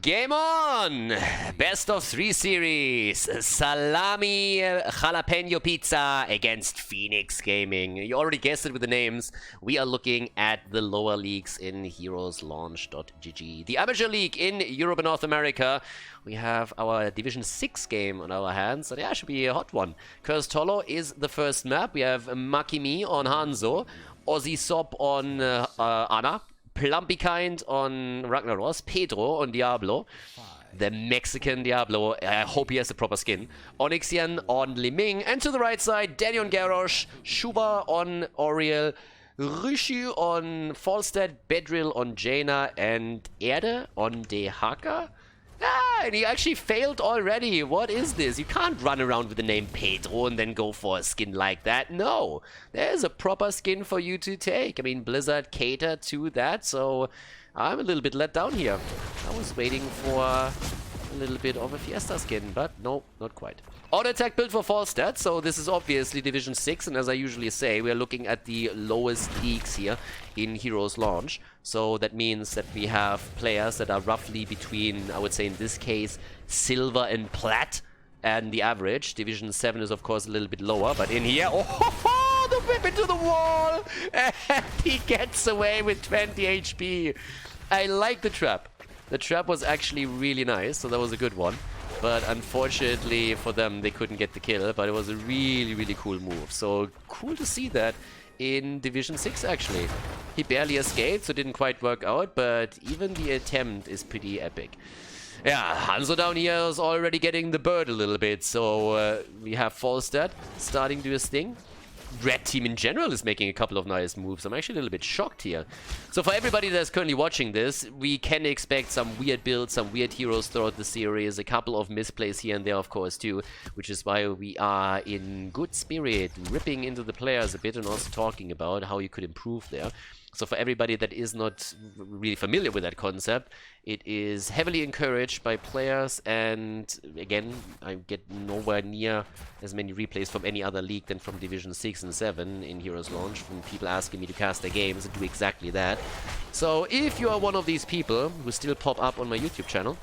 Game on! Best of 3 series. Salami Jalapeno Pizza against Phoenix Gaming. You already guessed it with the names. We are looking at the lower leagues in heroeslaunch.gg. The Amateur League in Europe and North America. We have our Division 6 game on our hands. So yeah, should be a hot one. Cursed Hollow is the first map. We have Makimi on Hanzo. Ozzy Sop on Ana. Plumpy Kind on Ragnaros, Pedro on Diablo, the Mexican Diablo, I hope he has a proper skin, Onyxian on Liming, and to the right side, Daniel Garrosh, Shuba on Oriel, Rishi on Falstad, Bedrill on Jaina, and Erde on Dehaka. Ah, and he actually failed already. What is this? You can't run around with the name Pedro and then go for a skin like that. No, there's a proper skin for you to take. I mean, Blizzard catered to that, so I'm a little bit let down here. I was waiting for a little bit of a Fiesta skin, but no, not quite. Auto attack build for Falstad, so this is obviously Division 6, and as I usually say, we are looking at the lowest leagues here in Heroes Launch. So that means that we have players that are roughly between, I would say in this case, silver and plat, and the average. Division 7 is of course a little bit lower, but in here, oh, the whip into the wall, and he gets away with 20 HP. I like the trap. The trap was actually really nice, so that was a good one. But unfortunately for them, they couldn't get the kill, but it was a really, really cool move. So cool to see that in Division 6, actually. He barely escaped, so it didn't quite work out, but even the attempt is pretty epic. Yeah, Hanzo down here is already getting the bird a little bit, so we have Falstad starting to do his thing. Red team in general is making a couple of nice moves. I'm actually a little bit shocked here. So for everybody that's currently watching this, we can expect some weird builds, some weird heroes throughout the series, a couple of misplays here and there, of course, too, which is why we are in good spirit, ripping into the players a bit and also talking about how you could improve there. So for everybody that is not really familiar with that concept, it is heavily encouraged by players, and again, I get nowhere near as many replays from any other league than from Division 6 and 7 in Heroes Launch, from people asking me to cast their games and do exactly that. So if you are one of these people who still pop up on my YouTube channel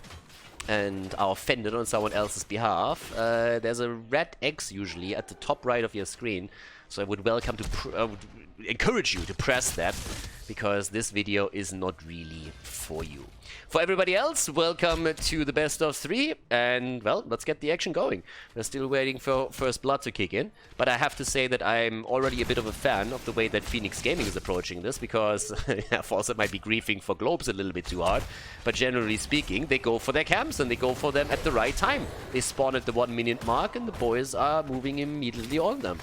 and are offended on someone else's behalf, there's a red X usually at the top right of your screen. So I would encourage you to press that, because this video is not really for you. For everybody else, welcome to the best of 3, and well, let's get the action going. We're still waiting for First Blood to kick in, but I have to say that I'm already a bit of a fan of the way that Phoenix Gaming is approaching this, because yeah, Fawcett might be griefing for globes a little bit too hard, but generally speaking, they go for their camps and they go for them at the right time. They spawn at the 1 minute mark and the boys are moving immediately on them.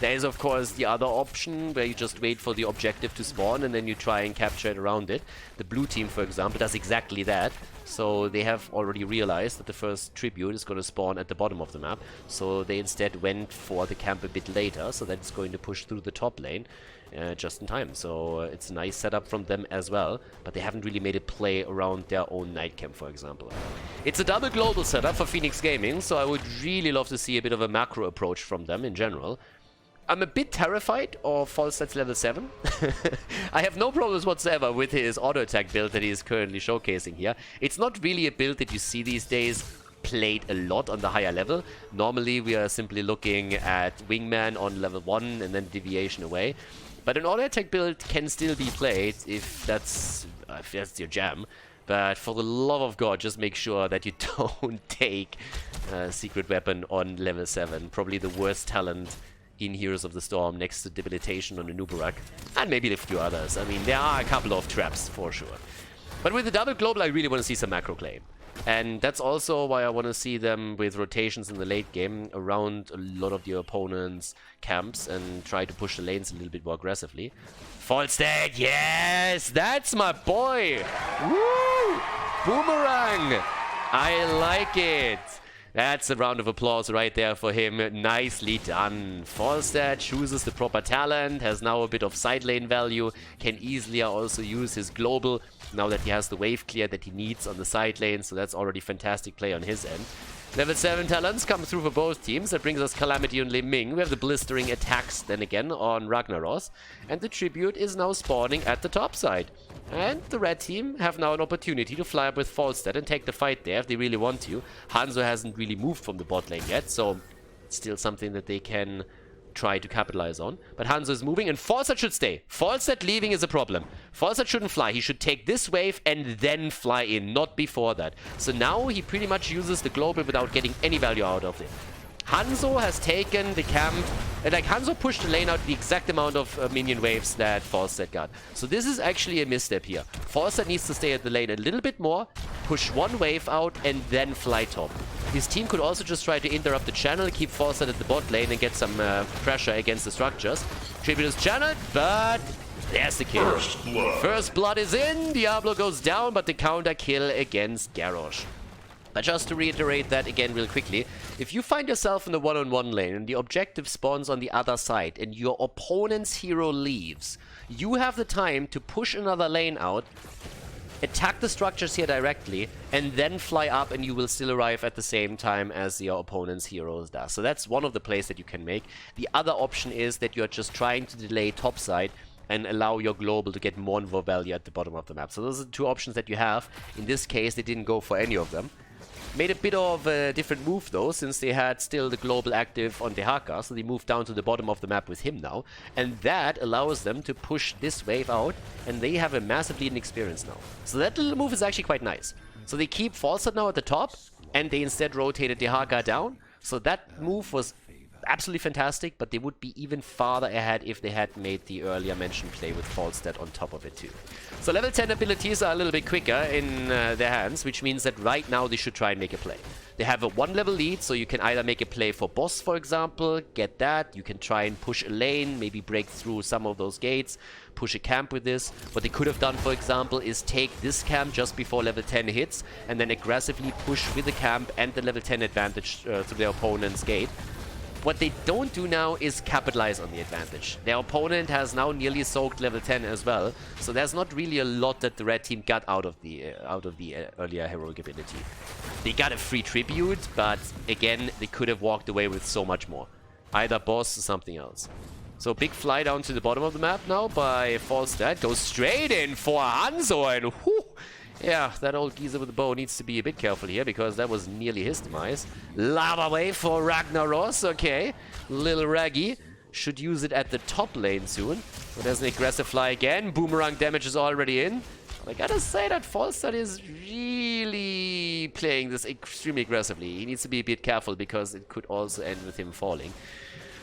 There is, of course, the other option where you just wait for the objective to spawn and then you try and capture it around it. The blue team, for example, does exactly that. So they have already realized that the first tribute is going to spawn at the bottom of the map. So they instead went for the camp a bit later, so that it's going to push through the top lane just in time. So it's a nice setup from them as well, but they haven't really made a play around their own night camp, for example. It's a double global setup for Phoenix Gaming, so I would really love to see a bit of a macro approach from them in general. I'm a bit terrified of Falstad's level 7. I have no problems whatsoever with his auto attack build that he is currently showcasing here. It's not really a build that you see these days played a lot on the higher level. Normally we are simply looking at Wingman on level 1 and then deviation away. But an auto attack build can still be played if that's your jam. But for the love of God, just make sure that you don't take Secret Weapon on level 7. Probably the worst talent in Heroes of the Storm, next to Debilitation on the Nubarak, and maybe a few others. I mean, there are a couple of traps for sure. But with the double global, I really want to see some macro claim. And that's also why I want to see them with rotations in the late game around a lot of the opponent's camps and try to push the lanes a little bit more aggressively. Falstad, yes! That's my boy! Woo! Boomerang! I like it! That's a round of applause right there for him. Nicely done. Falstad chooses the proper talent, has now a bit of side lane value, can easily also use his global now that he has the wave clear that he needs on the side lane, so that's already fantastic play on his end. Level 7 talents come through for both teams. That brings us Calamity and Li Ming. We have the blistering attacks then again on Ragnaros. And the tribute is now spawning at the top side. And the red team have now an opportunity to fly up with Falstad and take the fight there if they really want to. Hanzo hasn't really moved from the bot lane yet, so it's still something that they can try to capitalize on. But Hanzo is moving, and Falstad should stay. Falstad leaving is a problem. Falstad shouldn't fly. He should take this wave and then fly in, not before that. So now he pretty much uses the global without getting any value out of it. Hanzo has taken the camp, like Hanzo pushed the lane out the exact amount of minion waves that Falstad got. So this is actually a misstep here. Falstad needs to stay at the lane a little bit more, push one wave out, and then fly top. His team could also just try to interrupt the channel, keep Falstad at the bot lane, and get some pressure against the structures. Tribute is channeled, but there's the kill. First blood is in, Diablo goes down, but the counter kill against Garrosh. But just to reiterate that again real quickly, if you find yourself in the one-on-one lane and the objective spawns on the other side and your opponent's hero leaves, you have the time to push another lane out, attack the structures here directly, and then fly up, and you will still arrive at the same time as your opponent's heroes does. So that's one of the plays that you can make. The other option is that you're just trying to delay topside and allow your global to get more and more value at the bottom of the map. So those are the two options that you have. In this case, they didn't go for any of them. Made a bit of a different move though, since they had still the global active on Dehaka, so they moved down to the bottom of the map with him now. And that allows them to push this wave out, and they have a massive lead in experience now. So that little move is actually quite nice. So they keep Falstad now at the top, and they instead rotated Dehaka down. So that move was absolutely fantastic, but they would be even farther ahead if they had made the earlier mentioned play with Falstad on top of it too. So level 10 abilities are a little bit quicker in their hands, which means that right now they should try and make a play. They have a 1-level lead, so you can either make a play for boss, for example, get that. You can try and push a lane, maybe break through some of those gates, push a camp with this. What they could have done, for example, is take this camp just before level 10 hits, and then aggressively push with the camp and the level 10 advantage to their opponent's gate. What they don't do now is capitalize on the advantage. Their opponent has now nearly soaked level 10 as well, so there's not really a lot that the red team got out of the earlier heroic ability. They got a free tribute, but again, they could have walked away with so much more. Either boss or something else. So big fly down to the bottom of the map now by Falstad. Goes straight in for Hanzo, and whew! Yeah, that old geezer with the bow needs to be a bit careful here, because that was nearly his demise. Lava wave for Ragnaros, okay. Little Raggy should use it at the top lane soon. But there's an aggressive fly again. Boomerang damage is already in. But I gotta say that Falstad is really playing this extremely aggressively. He needs to be a bit careful, because it could also end with him falling.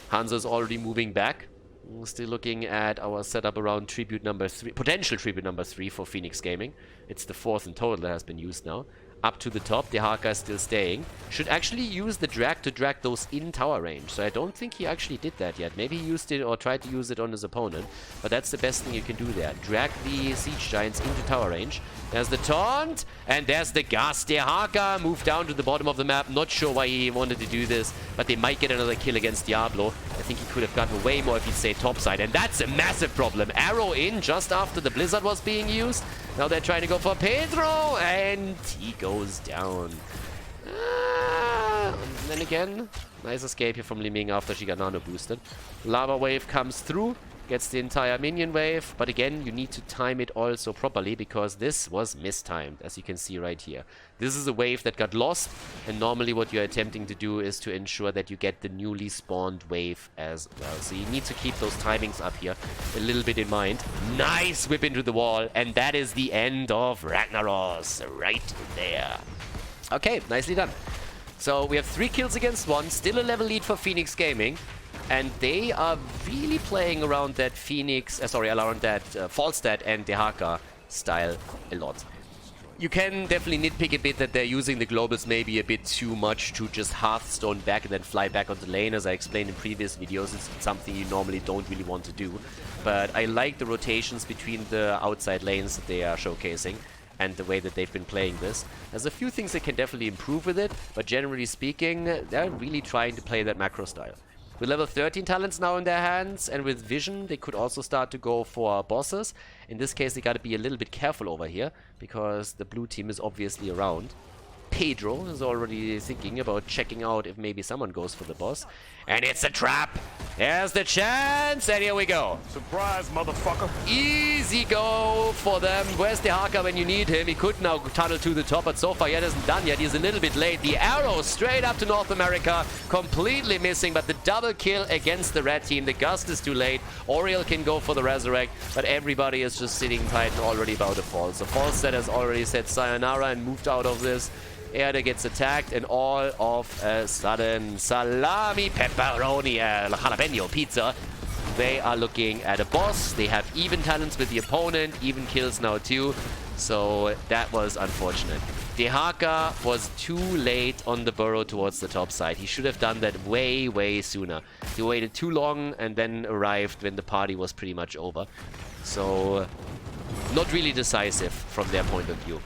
Hanzo is already moving back. We're still looking at our setup around tribute number 3, potential tribute number 3 for Phoenix Gaming. It's the 4th in total that has been used now. Up to the top, Dehaka is still staying. Should actually use the drag to drag those in tower range. So I don't think he actually did that yet. Maybe he used it or tried to use it on his opponent. But that's the best thing you can do there. Drag the siege giants into tower range. There's the taunt. And there's the gas. Dehaka moved down to the bottom of the map. Not sure why he wanted to do this. But they might get another kill against Diablo. I think he could have gotten way more if he'd stayed topside. And that's a massive problem. Arrow in just after the blizzard was being used. Now they're trying to go for Pedro. And he goes down. And then again, nice escape here from Li Ming after she got nano boosted. Lava wave comes through, gets the entire minion wave, but again, you need to time it also properly, because this was mistimed, as you can see right here. This is a wave that got lost, and normally what you're attempting to do is to ensure that you get the newly spawned wave as well. So you need to keep those timings up here a little bit in mind. Nice whip into the wall, and that is the end of Ragnaros right there. Okay, nicely done. So we have 3 kills against 1, still a level lead for Phoenix Gaming, and they are really playing around that Falstad and Dehaka style a lot. You can definitely nitpick a bit that they're using the globals maybe a bit too much to just Hearthstone back and then fly back onto lane. As I explained in previous videos, it's something you normally don't really want to do. But I like the rotations between the outside lanes that they are showcasing, and the way that they've been playing this. There's a few things they can definitely improve with it, but generally speaking, they're really trying to play that macro style. With level 13 talents now in their hands, and with vision, they could also start to go for bosses. In this case, they gotta be a little bit careful over here, because the blue team is obviously around. Pedro is already thinking about checking out if maybe someone goes for the boss. And it's a trap. There's the chance, and here we go. Surprise, motherfucker. Easy go for them. Where's the Haka when you need him? He could now tunnel to the top, but so far yet isn't done yet. He's a little bit late. The arrow straight up to North America. Completely missing, but the double kill against the red team. The gust is too late. Oriel can go for the resurrect, but everybody is just sitting tight and already about to fall. So Falstead has already said sayonara and moved out of this. Erde gets attacked, and all of a sudden, salami, pepperoni, jalapeno pizza. They are looking at a boss. They have even talents with the opponent, even kills now too. So that was unfortunate. Dehaka was too late on the burrow towards the top side. He should have done that way, way sooner. He waited too long and then arrived when the party was pretty much over. So not really decisive from their point of view.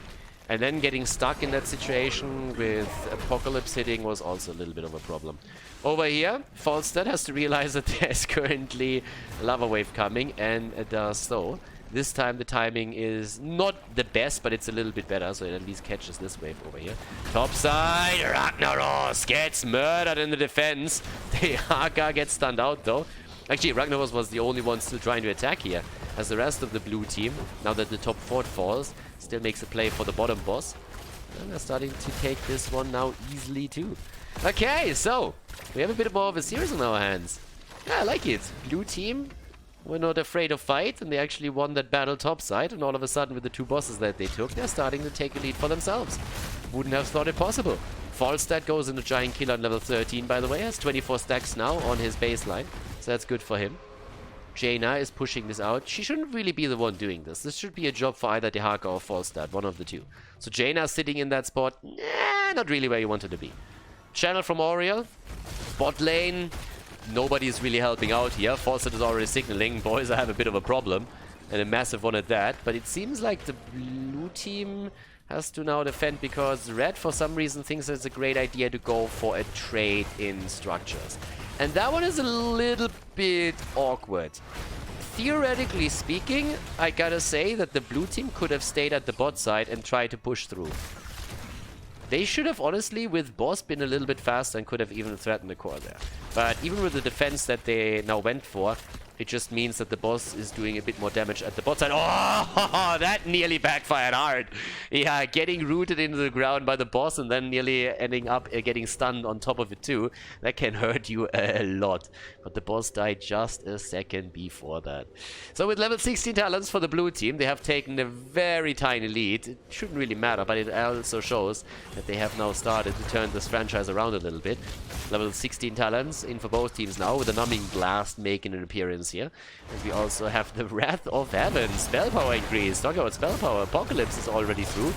And then getting stuck in that situation with Apocalypse hitting was also a little bit of a problem. Over here, Falstead has to realize that there's currently a lava wave coming, and it does so. This time the timing is not the best, but it's a little bit better, so it at least catches this wave over here. Topside, Ragnaros gets murdered in the defense. The Haka gets stunned out though. Actually, Ragnaros was the only one still trying to attack here, as the rest of the blue team, now that the top fort falls, still makes a play for the bottom boss. And they're starting to take this one now easily too. Okay, so we have a bit more of a series on our hands. Yeah, I like it. Blue team were not afraid of fight, and they actually won that battle topside, and all of a sudden with the two bosses that they took, they're starting to take a lead for themselves. Wouldn't have thought it possible. Falstad goes into Giant Killer on level 13, by the way, has 24 stacks now on his baseline, so that's good for him. Jaina is pushing this out. She shouldn't really be the one doing this. This should be a job for either Dehaka or Falstad, one of the two. So Jaina sitting in that spot, not really where you wanted to be. Channel from Oriel, bot lane, nobody's really helping out here. Falstad is already signaling, boys, I have a bit of a problem, and a massive one at that. But it seems like the blue team has to now defend because red, for some reason, thinks it's a great idea to go for a trade in structures. And that one is a little bit awkward. Theoretically speaking, I gotta say that the blue team could have stayed at the bot side and tried to push through. They should have, honestly, with boss, been a little bit faster and could have even threatened the core there. But even with the defense that they now went for, it just means that the boss is doing a bit more damage at the bot side. Oh, that nearly backfired hard. Yeah, getting rooted into the ground by the boss and then nearly ending up getting stunned on top of it too. That can hurt you a lot. But the boss died just a second before that. So with level 16 talents for the blue team, they have taken a very tiny lead. It shouldn't really matter, but it also shows that they have now started to turn this franchise around a little bit. Level 16 talents in for both teams now, with the Numbing Blast making an appearance here. And we also have the Wrath of Heaven, spell power increase. Talk about spell power, Apocalypse is already through.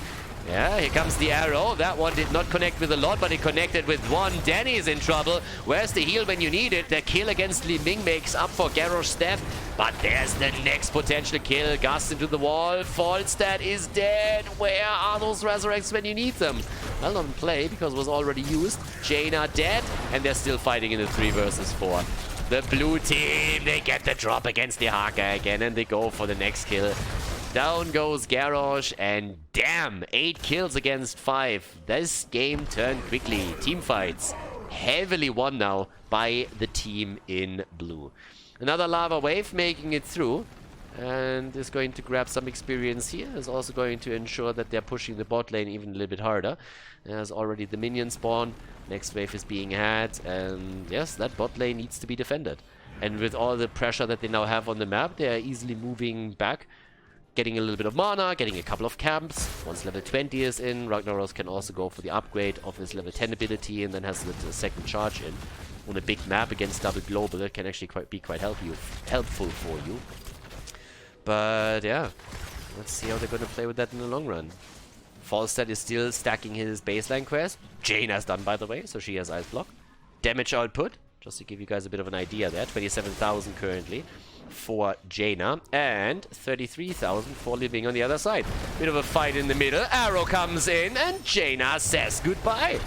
Yeah, here comes the arrow. That one did not connect with a lot, but it connected with one. Danny is in trouble. Where's the heal when you need it? The kill against Li Ming makes up for Garrosh's death. But there's the next potential kill. Gust into the wall. Falstad is dead. Where are those resurrects when you need them? Well, not in play because it was already used. Jaina dead, and they're still fighting in the 3 versus 4. The blue team, they get the drop against the Haka again, and they go for the next kill. Down goes Garrosh, and damn, 8 kills against 5. This game turned quickly. Team fights heavily won now by the team in blue. Another lava wave making it through, and is going to grab some experience here. Is also going to ensure that they're pushing the bot lane even a little bit harder. There's already the minion spawn. Next wave is being had, and yes, that bot lane needs to be defended. And with all the pressure that they now have on the map, they are easily moving back, getting a little bit of mana, getting a couple of camps. Once level 20 is in, Ragnaros can also go for the upgrade of his level 10 ability, and then has the second charge in. On a big map against double global, it can actually be quite helpful for you. But yeah, let's see how they're going to play with that in the long run. Falstad is still stacking his baseline quest. Jaina's done, by the way, so she has Ice Block. Damage output, just to give you guys a bit of an idea there, 27,000 currently for Jaina, and 33,000 for Living on the other side. Bit of a fight in the middle. Arrow comes in, and Jaina says goodbye.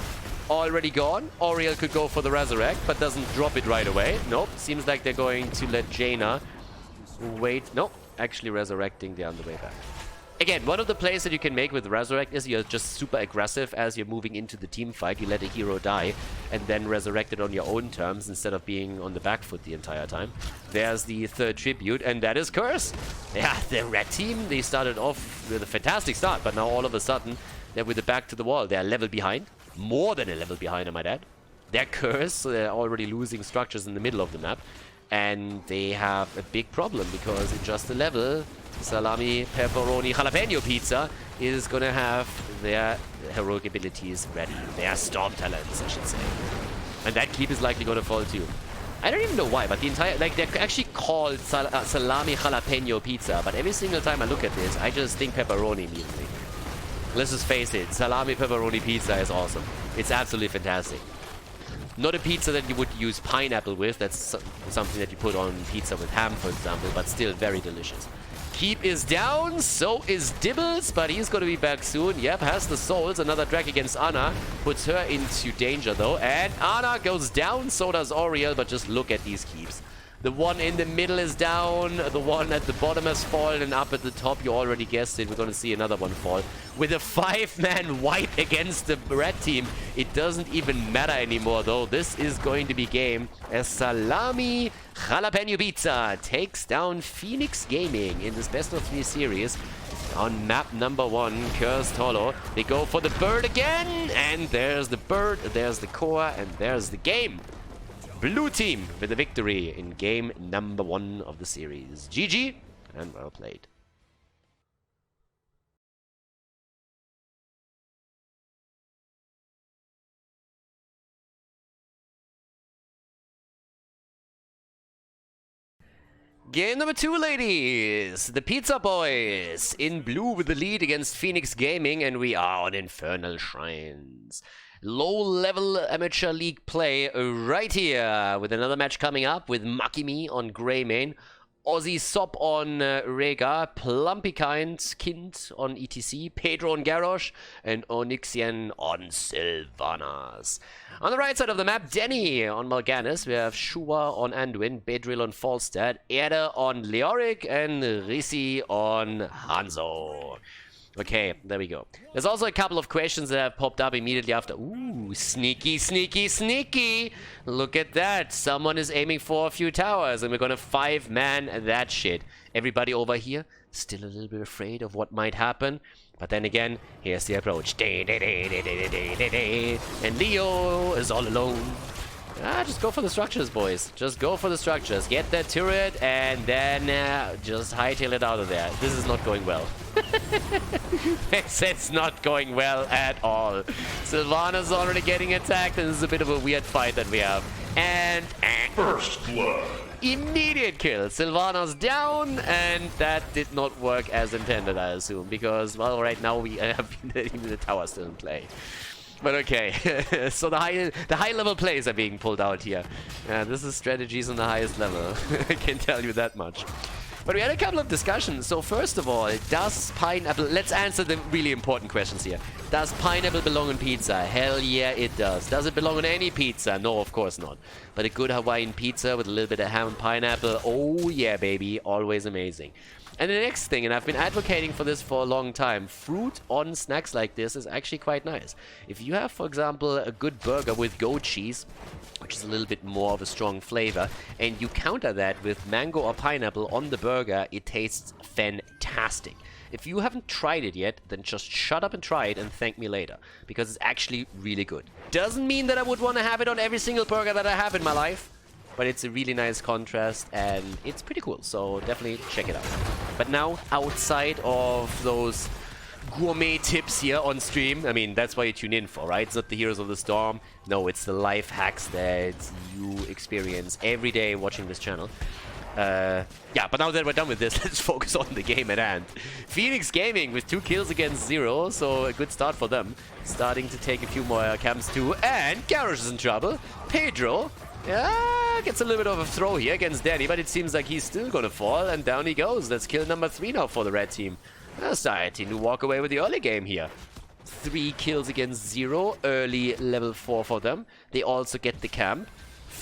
Already gone. Oriel could go for the Resurrect, but doesn't drop it right away. Nope, seems like they're going to let Jaina wait. Nope, actually resurrecting. They're on the way back. Again, one of the plays that you can make with Resurrect is you're just super aggressive as you're moving into the team fight. You let a hero die and then resurrect it on your own terms instead of being on the back foot the entire time. There's the third tribute, and that is Curse. Yeah, the red team, they started off with a fantastic start, but now all of a sudden, they're with the back to the wall. They're a level behind. More than a level behind, I might add. They're Curse, so they're already losing structures in the middle of the map. And they have a big problem because in just a level, Salami, Pepperoni, Jalapeno Pizza is gonna have their heroic abilities ready. Their storm talents, I should say. And that keep is likely gonna fall too. I don't even know why, but the entire, like, they're actually called Salami Jalapeno Pizza, but every single time I look at this, I just think pepperoni immediately. Let's just face it, Salami Pepperoni Pizza is awesome. It's absolutely fantastic. Not a pizza that you would use pineapple with, that's something that you put on pizza with ham, for example, but still very delicious. Keep is down, so is Dibbles, but he's going to be back soon. Yep, has the souls. Another drag against Ana. Puts her into danger, though. And Ana goes down, so does Oriel, but just look at these keeps. The one in the middle is down. The one at the bottom has fallen. And up at the top, you already guessed it, we're going to see another one fall. With a 5-man wipe against the red team, it doesn't even matter anymore, though. This is going to be game as Salami Jalapeno Pizza takes down Phoenix Gaming in this best of 3 series. On map number 1, Cursed Hollow. They go for the bird again. And there's the bird, there's the core, and there's the game. Blue team with the victory in game number 1 of the series. GG, and well played. Game number 2, ladies. The Pizza Boys in blue with the lead against Phoenix Gaming, and we are on Infernal Shrines. Low-level amateur league play right here with another match coming up with Makimi on Grey Main, Ozzy Sop on Rega, Plumpikind Kind on ETC, Pedro on Garrosh, and Onyxian on Sylvanas. On the right side of the map, Denny on Mal'Ganis. We have Shua on Anduin, Bedrill on Falstad, Erde on Leoric, and Risi on Hanzo. Okay, there we go. There's also a couple of questions that have popped up immediately after. Ooh, sneaky, sneaky, sneaky. Look at that. Someone is aiming for a few towers, and we're gonna 5-man that shit. Everybody over here still a little bit afraid of what might happen. But then again, here's the approach. And Leo is all alone. Just go for the structures, boys. Just go for the structures. Get that turret, and then just hightail it out of there. This is not going well. It's not going well at all. Sylvanas already getting attacked, and this is a bit of a weird fight that we have. And First blood. Immediate kill. Sylvanas down, and that did not work as intended, I assume, because, well, right now we have even the tower still in play. But okay, so the high level plays are being pulled out here. This is strategies on the highest level. I can tell you that much. But we had a couple of discussions. So first of all, does pineapple... Let's answer the really important questions here. Does pineapple belong on pizza? Hell yeah, it does. Does it belong on any pizza? No, of course not. But a good Hawaiian pizza with a little bit of ham and pineapple, oh yeah, baby, always amazing. And the next thing, and I've been advocating for this for a long time, fruit on snacks like this is actually quite nice. If you have, for example, a good burger with goat cheese, which is a little bit more of a strong flavor, and you counter that with mango or pineapple on the burger, it tastes fantastic. If you haven't tried it yet, then just shut up and try it and thank me later, because it's actually really good. Doesn't mean that I would want to have it on every single burger that I have in my life, but it's a really nice contrast, and it's pretty cool, so definitely check it out. But now, outside of those gourmet tips here on stream, I mean, that's why you tune in for, right? It's not the Heroes of the Storm. No, it's the life hacks that you experience every day watching this channel. Yeah, but now that we're done with this, let's focus on the game at hand. Phoenix Gaming with 2 kills against 0, so a good start for them. Starting to take a few more camps too, and Garrosh is in trouble. Pedro... yeah, gets a little bit of a throw here against Danny, but it seems like he's still gonna fall, and down he goes. That's kill number 3 now for the red team. Starting to walk away with the early game here. 3 kills against 0, early level 4 for them. They also get the camp.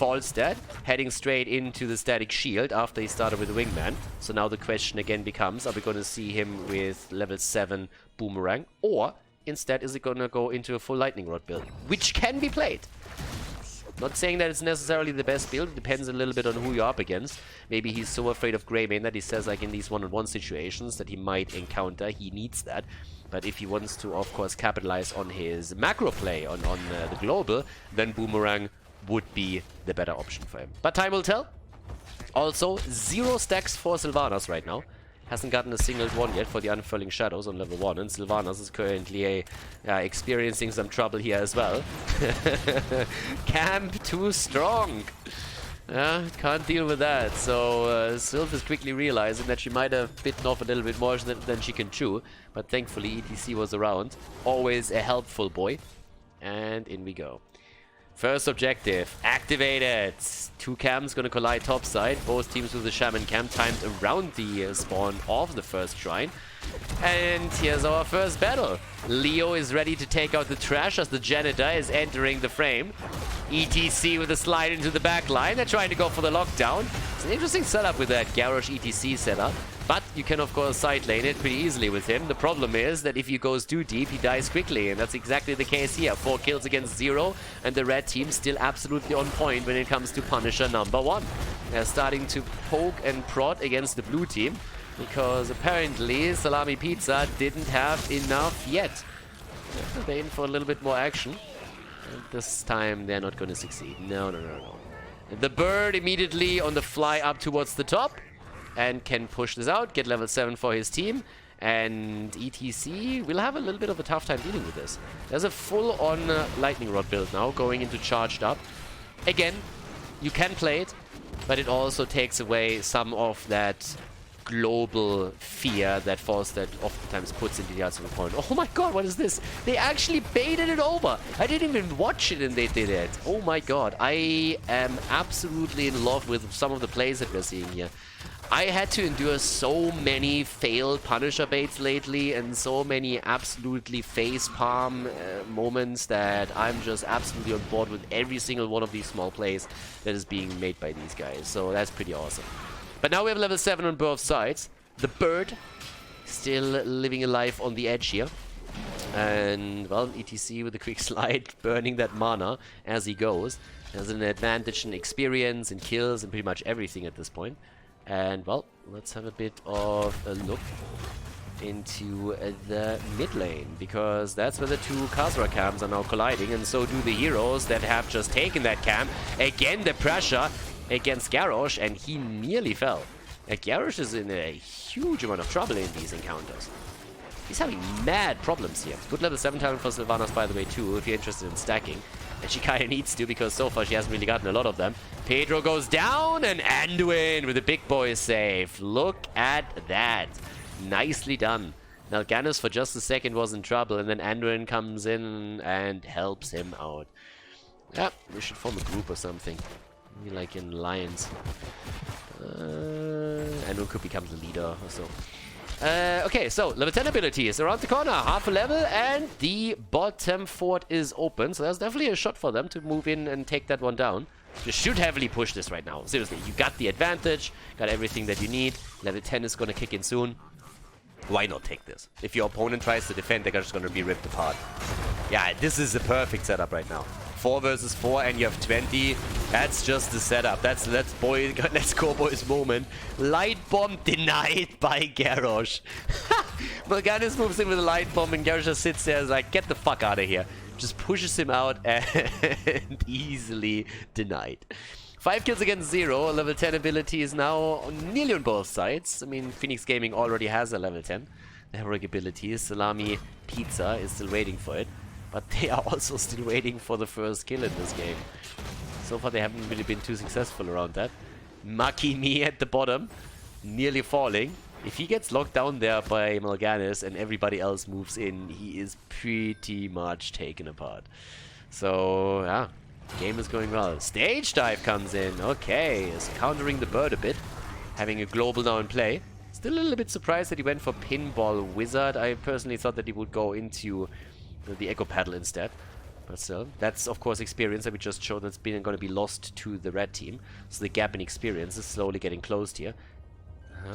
false dead, heading straight into the static shield after he started with the wingman. So now the question again becomes, are we going to see him with level 7 boomerang, or instead is it going to go into a full lightning rod build, which can be played. Not saying that it's necessarily the best build, it depends a little bit on who you're up against. Maybe he's so afraid of Greymane that he says, like, in these one-on-one situations that he might encounter, he needs that. But if he wants to, of course, capitalize on his macro play on the global, then Boomerang would be the better option for him. But time will tell. Also, 0 stacks for Sylvanas right now. Hasn't gotten a single one yet for the Unfurling Shadows on level 1, and Sylvanas is currently experiencing some trouble here as well. Camp too strong. Can't deal with that. So Sylv is quickly realizing that she might have bitten off a little bit more than she can chew, but thankfully ETC was around. Always a helpful boy. And in we go. First objective activated. 2 camps gonna collide topside. Both teams with the Shaman camp timed around the spawn of the first shrine. And here's our first battle. Leo is ready to take out the trash as the janitor is entering the frame. ETC with a slide into the back line. They're trying to go for the lockdown. It's an interesting setup with that Garrosh ETC setup. But you can, of course, side lane it pretty easily with him. The problem is that if he goes too deep, he dies quickly. And that's exactly the case here. 4 kills against 0. And the red team still absolutely on point when it comes to Punisher number 1. They're starting to poke and prod against the blue team, because apparently Salami Pizza didn't have enough yet. They're in for a little bit more action. And this time they're not going to succeed. No. The bird immediately on the fly up towards the top. And can push this out, get level 7 for his team. And ETC will have a little bit of a tough time dealing with this. There's a full-on lightning rod build now, going into charged up. Again, you can play it, but it also takes away some of that global fear that Fiesta oftentimes puts into the Arsenal point. Oh my god, what is this? They actually baited it over. I didn't even watch it and they did it. Oh my god, I am absolutely in love with some of the plays that we're seeing here. I had to endure so many failed Punisher baits lately and so many absolutely facepalm moments that I'm just absolutely on board with every single one of these small plays that is being made by these guys. So that's pretty awesome. But now we have level 7 on both sides. The bird still living a life on the edge here. And, well, ETC with a quick slide, burning that mana as he goes. Has an advantage in experience and kills and pretty much everything at this point. And, well, let's have a bit of a look into the mid lane, because that's where the 2 Khaldor camps are now colliding, and so do the heroes that have just taken that camp. Again, the pressure against Garrosh, and he nearly fell. Garrosh is in a huge amount of trouble in these encounters. He's having mad problems here. Good level 7 talent for Sylvanas, by the way, too, if you're interested in stacking. And she kind of needs to, because so far she hasn't really gotten a lot of them. Pedro goes down, and Anduin with a big boy save. Look at that. Nicely done. Mal'Ganis for just a second was in trouble, and then Anduin comes in and helps him out. Yeah, we should form a group or something. Maybe like in Lions. Anduin could become the leader or so. Okay, so level 10 ability is around the corner, half a level, and the bottom fort is open. So there's definitely a shot for them to move in and take that one down. You should heavily push this right now. Seriously, you got the advantage, got everything that you need. Level 10 is going to kick in soon. Why not take this? If your opponent tries to defend, they're just going to be ripped apart. Yeah, this is the perfect setup right now. 4 versus 4 and you have 20. That's just the setup. That's let's go boys moment. Light bomb denied by Garrosh. Mal'Ganis moves in with a light bomb and Garrosh just sits there and is like, get the fuck out of here. Just pushes him out and easily denied. 5 kills against 0. Level 10 ability is now nearly on both sides. I mean, Phoenix Gaming already has a level 10. The heroic ability is Salami Pizza is still waiting for it. But they are also still waiting for the first kill in this game. So far they haven't really been too successful around that. Maki Me at the bottom, nearly falling. If he gets locked down there by Mal'Ganis and everybody else moves in, he is pretty much taken apart. So, yeah, game is going well. Stage dive comes in. Okay, is countering the bird a bit. Having a global now in play. Still a little bit surprised that he went for Pinball Wizard. I personally thought that he would go into the Echo Paddle instead. But still, that's of course experience that we just showed that's been going to be lost to the red team. So the gap in experience is slowly getting closed here.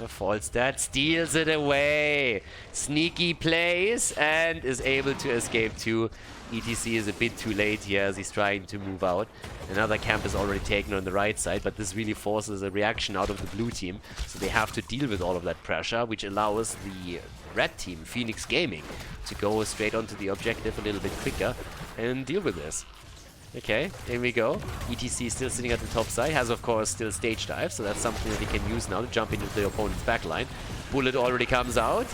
Falls that, steals it away. Sneaky plays and is able to escape too. ETC is a bit too late here as he's trying to move out. Another camp is already taken on the right side, but this really forces a reaction out of the blue team. So they have to deal with all of that pressure, which allows the red team, Phoenix Gaming, to go straight onto the objective a little bit quicker and deal with this. Okay, here we go. ETC still sitting at the top side, has of course still stage dive, so that's something that he can use now to jump into the opponent's backline. Bullet already comes out.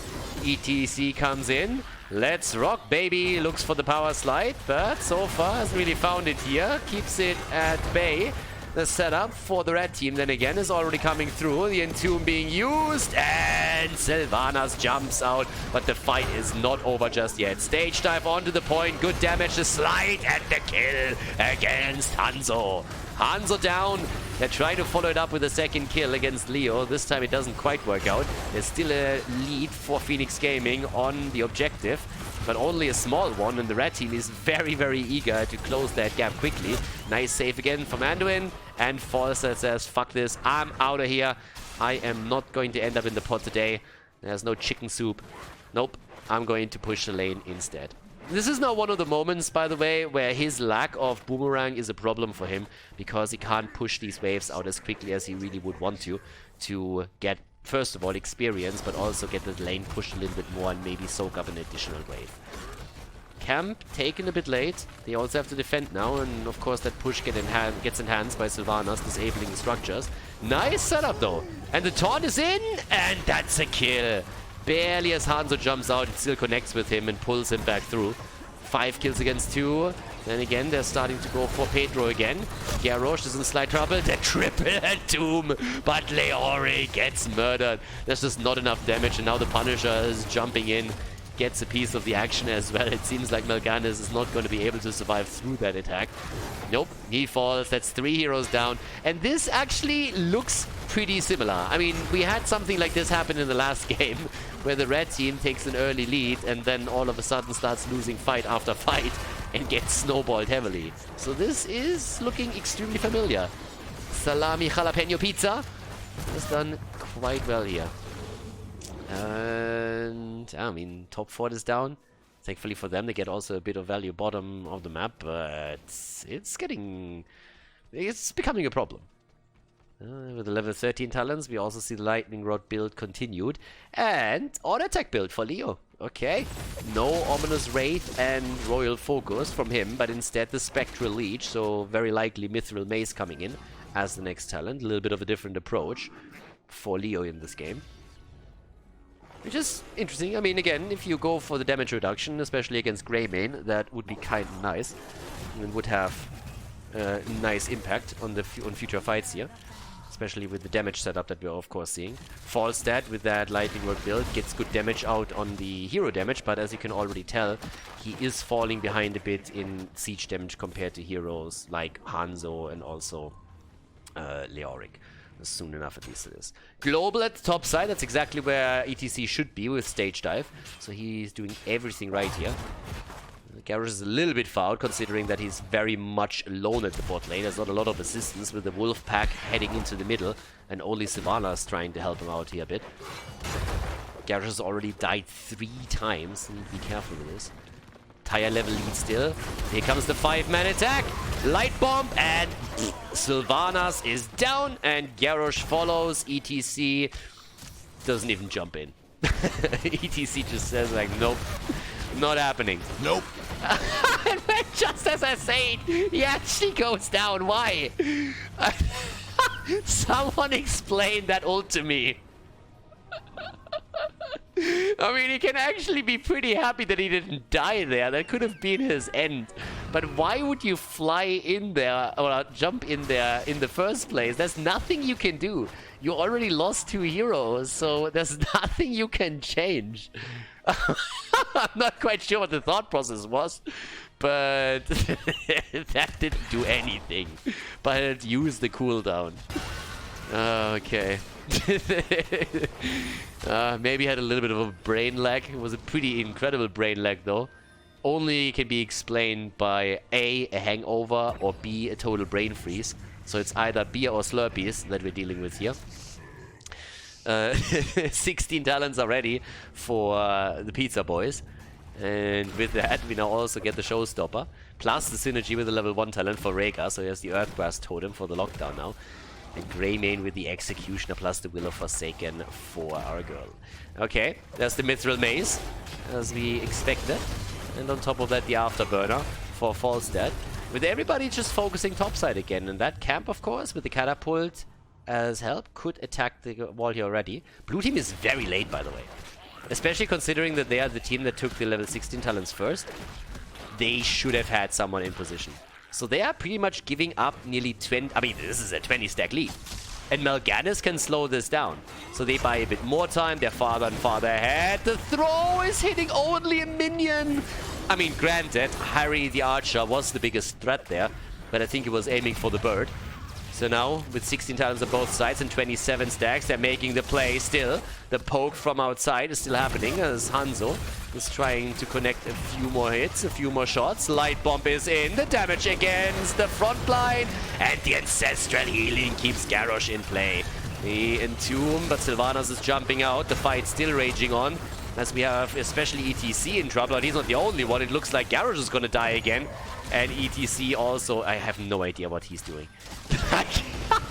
ETC comes in. Let's rock, baby. Looks for the power slide, but so far hasn't really found it here. Keeps it at bay. The setup for the red team then again is already coming through. The Entomb being used and Sylvanas jumps out, but the fight is not over just yet. Stage dive onto the point, good damage, the slide and the kill against Hanzo. Hanzo down. They're trying to follow it up with a second kill against Leo. This time it doesn't quite work out. There's still a lead for Phoenix Gaming on the objective, but only a small one, and the red team is very, very eager to close that gap quickly. Nice save again from Anduin, and Falster says, fuck this, I'm out of here. I am not going to end up in the pot today. There's no chicken soup. Nope, I'm going to push the lane instead. This is now one of the moments, by the way, where his lack of boomerang is a problem for him, because he can't push these waves out as quickly as he really would want to get, first of all, experience, but also get the lane pushed a little bit more and maybe soak up an additional wave. Camp taken a bit late. They also have to defend now, and of course that push gets enhanced by Sylvanas disabling the structures. Nice setup though, and the taunt is in, and that's a kill. Barely as Hanzo jumps out, it still connects with him and pulls him back through. 5 kills against 2. Then again, they're starting to go for Pedro again. Garrosh is in slight trouble. The triple Entomb, but Leori gets murdered. There's just not enough damage, and now the Punisher is jumping in. Gets a piece of the action as well. It seems like Mal'Ganis is not going to be able to survive through that attack. Nope, he falls. That's 3 heroes down. And this actually looks pretty similar. I mean, we had something like this happen in the last game, where the red team takes an early lead and then all of a sudden starts losing fight after fight and gets snowballed heavily. So this is looking extremely familiar. Salami jalapeno pizza has done quite well here. And I mean, top 4 is down. Thankfully for them, they get also a bit of value bottom of the map, but it's becoming a problem. With the level 13 talents, we also see the Lightning Rod build continued. And auto attack build for Leo. Okay. No Ominous Wraith and Royal Focus from him, but instead the Spectral Leech, so very likely Mithril Mace coming in as the next talent. A little bit of a different approach for Leo in this game. Which is interesting. I mean, again, if you go for the damage reduction, especially against Greymane, that would be kind of nice. And would have a nice impact on future fights here. Especially with the damage setup that we're of course seeing. Falstad with that Lightning Rod build gets good damage out on the hero damage, but as you can already tell, he is falling behind a bit in siege damage compared to heroes like Hanzo and also Leoric. Soon enough at least it is. Global at the top side, that's exactly where ETC should be with stage dive. So he's doing everything right here. Garrosh is a little bit fouled, considering that he's very much alone at the bot lane. There's not a lot of assistance with the Wolf Pack heading into the middle, and only Sylvanas trying to help him out here a bit. Garrosh has already died 3 times, and be careful with this. Higher level lead still. Here comes the 5-man attack. Light bomb, and Sylvanas is down, and Garrosh follows. ETC doesn't even jump in. ETC just says like, nope, not happening. Nope. And then just as I say it, he actually goes down. Why? Someone explain that ult to me. I mean, he can actually be pretty happy that he didn't die there. That could have been his end. But why would you fly in there or jump in there in the first place? There's nothing you can do. You already lost 2 heroes, so there's nothing you can change. I'm not quite sure what the thought process was, but that didn't do anything. But it used the cooldown. Okay. Maybe had a little bit of a brain lag. It was a pretty incredible brain lag though. only can be explained by A, a hangover, or B, a total brain freeze. So it's either beer or Slurpees that we're dealing with here. 16 talents already for the Pizza Boys. And with that, we now also get the Showstopper. Plus the synergy with the level 1 talent for Rhaegar. So he has the Earthgrass Totem for the lockdown now. And Greymane with the Executioner plus the Will of Forsaken for our girl. Okay, there's the Mithril Maze, as we expected. And on top of that, the Afterburner for Falstad. With everybody just focusing topside again. And that camp, of course, with the Catapult as help, could attack the wall here already. Blue team is very late, by the way. Especially considering that they are the team that took the level 16 talents first. They should have had someone in position. So they are pretty much giving up nearly 20... I mean, this is a 20-stack lead. And Mal'Ganis can slow this down. So they buy a bit more time. They're farther and farther ahead. The throw is hitting only a minion. I mean, granted, Harry the Archer was the biggest threat there. But I think he was aiming for the bird. So now, with 16 talents on both sides and 27 stacks, they're making the play still. The poke from outside is still happening as Hanzo is trying to connect a few more hits, a few more shots. Light Bomb is in, the damage against the front line, and the Ancestral Healing keeps Garrosh in play. The Entomb, but Sylvanas is jumping out. The fight's still raging on, as we have especially ETC in trouble. And he's not the only one. It looks like Garrosh is going to die again. And ETC also, I have no idea what he's doing.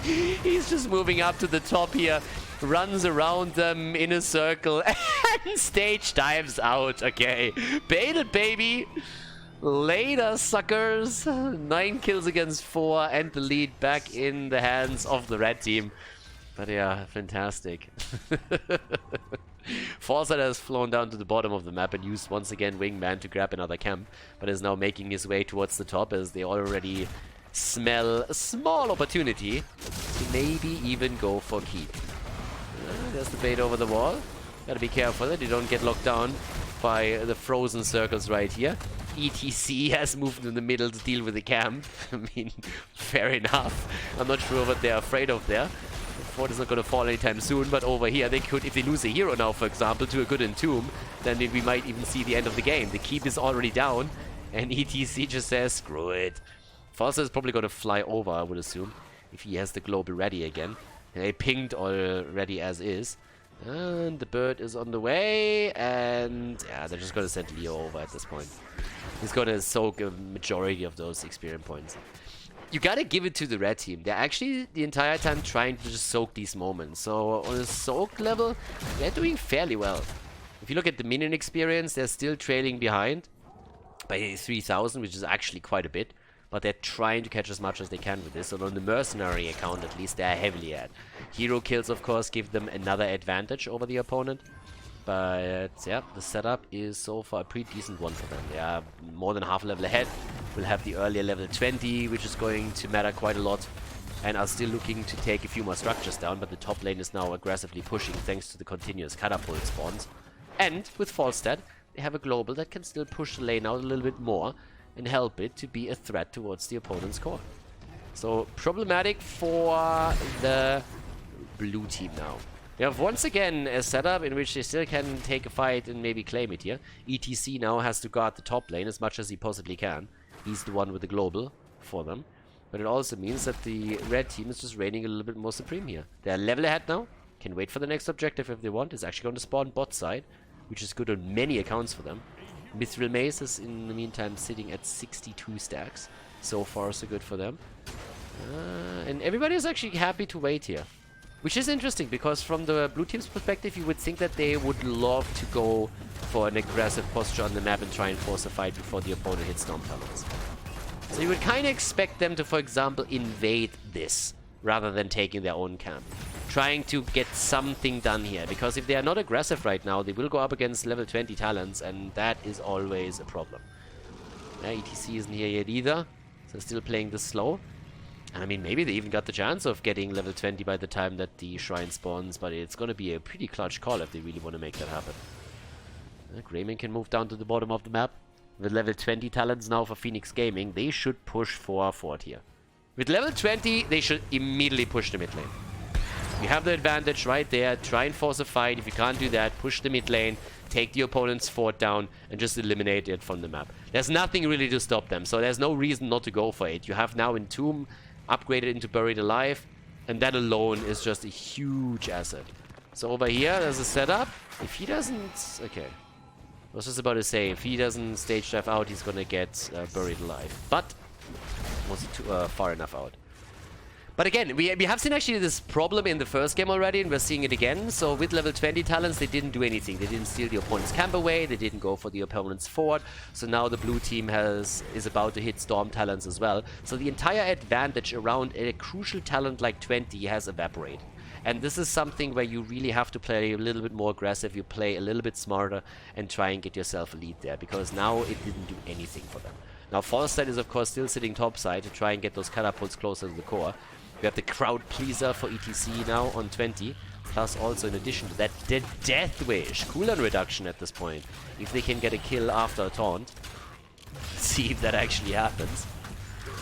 He's just moving up to the top here, runs around them in a circle, and stage dives out. Okay, baited, baby. Later, suckers. 9 kills against 4, and the lead back in the hands of the red team. But yeah, fantastic. Foresight has flown down to the bottom of the map and used once again Wingman to grab another camp, but is now making his way towards the top as they already smell a small opportunity to maybe even go for keep. There's the bait over the wall. Gotta be careful that you don't get locked down by the frozen circles right here. ETC has moved in the middle to deal with the camp. I mean, fair enough. I'm not sure what they're afraid of there. Fort is not going to fall anytime soon, but over here they could, if they lose a hero now, for example, to a good Entomb, then we might even see the end of the game. The keep is already down, and ETC just says, screw it. Foster is probably going to fly over, I would assume, if he has the global ready again. They pinged already as is. And the bird is on the way, and yeah, they're just going to send Leo over at this point. He's going to soak a majority of those experience points. You gotta give it to the red team. They're actually the entire time trying to just soak these moments. So on a soak level, they're doing fairly well. If you look at the minion experience, they're still trailing behind by 3,000, which is actually quite a bit. But they're trying to catch as much as they can with this. So on the mercenary account, at least, they're heavily at. Hero kills, of course, give them another advantage over the opponent. But yeah, the setup is so far a pretty decent one for them. They are more than half a level ahead. We'll have the earlier level 20, which is going to matter quite a lot. And are still looking to take a few more structures down. But the top lane is now aggressively pushing thanks to the continuous catapult spawns. And with Falstad, they have a global that can still push the lane out a little bit more and help it to be a threat towards the opponent's core. So problematic for the blue team now. They have once again a setup in which they still can take a fight and maybe claim it here. ETC now has to guard the top lane as much as he possibly can. He's the one with the global for them. But it also means that the red team is just reigning a little bit more supreme here. They're level ahead now. Can wait for the next objective if they want. It's actually going to spawn bot side, which is good on many accounts for them. Mithril Mace is in the meantime sitting at 62 stacks. So far so good for them. And everybody is actually happy to wait here. Which is interesting, because from the blue team's perspective, you would think that they would love to go for an aggressive posture on the map and try and force a fight before the opponent hits Storm Talons. So you would kind of expect them to, for example, invade this, rather than taking their own camp. Trying to get something done here, because if they are not aggressive right now, they will go up against level 20 talents, and that is always a problem. ETC isn't here yet either, so still playing this slow. And I mean, maybe they even got the chance of getting level 20 by the time that the shrine spawns, but it's going to be a pretty clutch call if they really want to make that happen. Greymane can move down to the bottom of the map. With level 20 talents now for Phoenix Gaming, they should push for Fort here. With level 20, they should immediately push the mid lane. You have the advantage right there. Try and force a fight. If you can't do that, push the mid lane, take the opponent's fort down, and just eliminate it from the map. There's nothing really to stop them, so there's no reason not to go for it. You have now Entomb upgraded into Buried Alive, and that alone is just a huge asset. So over here, there's a setup. If he doesn't... Okay. I was just about to say, if he doesn't stage dive out, he's gonna get Buried Alive. But was he too far enough out? But again, we have seen actually this problem in the first game already, and we're seeing it again. So with level 20 talents, they didn't do anything. They didn't steal the opponent's camp away. They didn't go for the opponent's fort. So now the blue team is about to hit Storm talents as well. So the entire advantage around a crucial talent like 20 has evaporated. And this is something where you really have to play a little bit more aggressive. You play a little bit smarter and try and get yourself a lead there, because now it didn't do anything for them. Now Fiesta is of course still sitting topside to try and get those catapults closer to the core. We have the crowd pleaser for ETC now on 20. Plus also in addition to that, the Death Wish. Cooldown reduction at this point. If they can get a kill after a taunt. See if that actually happens.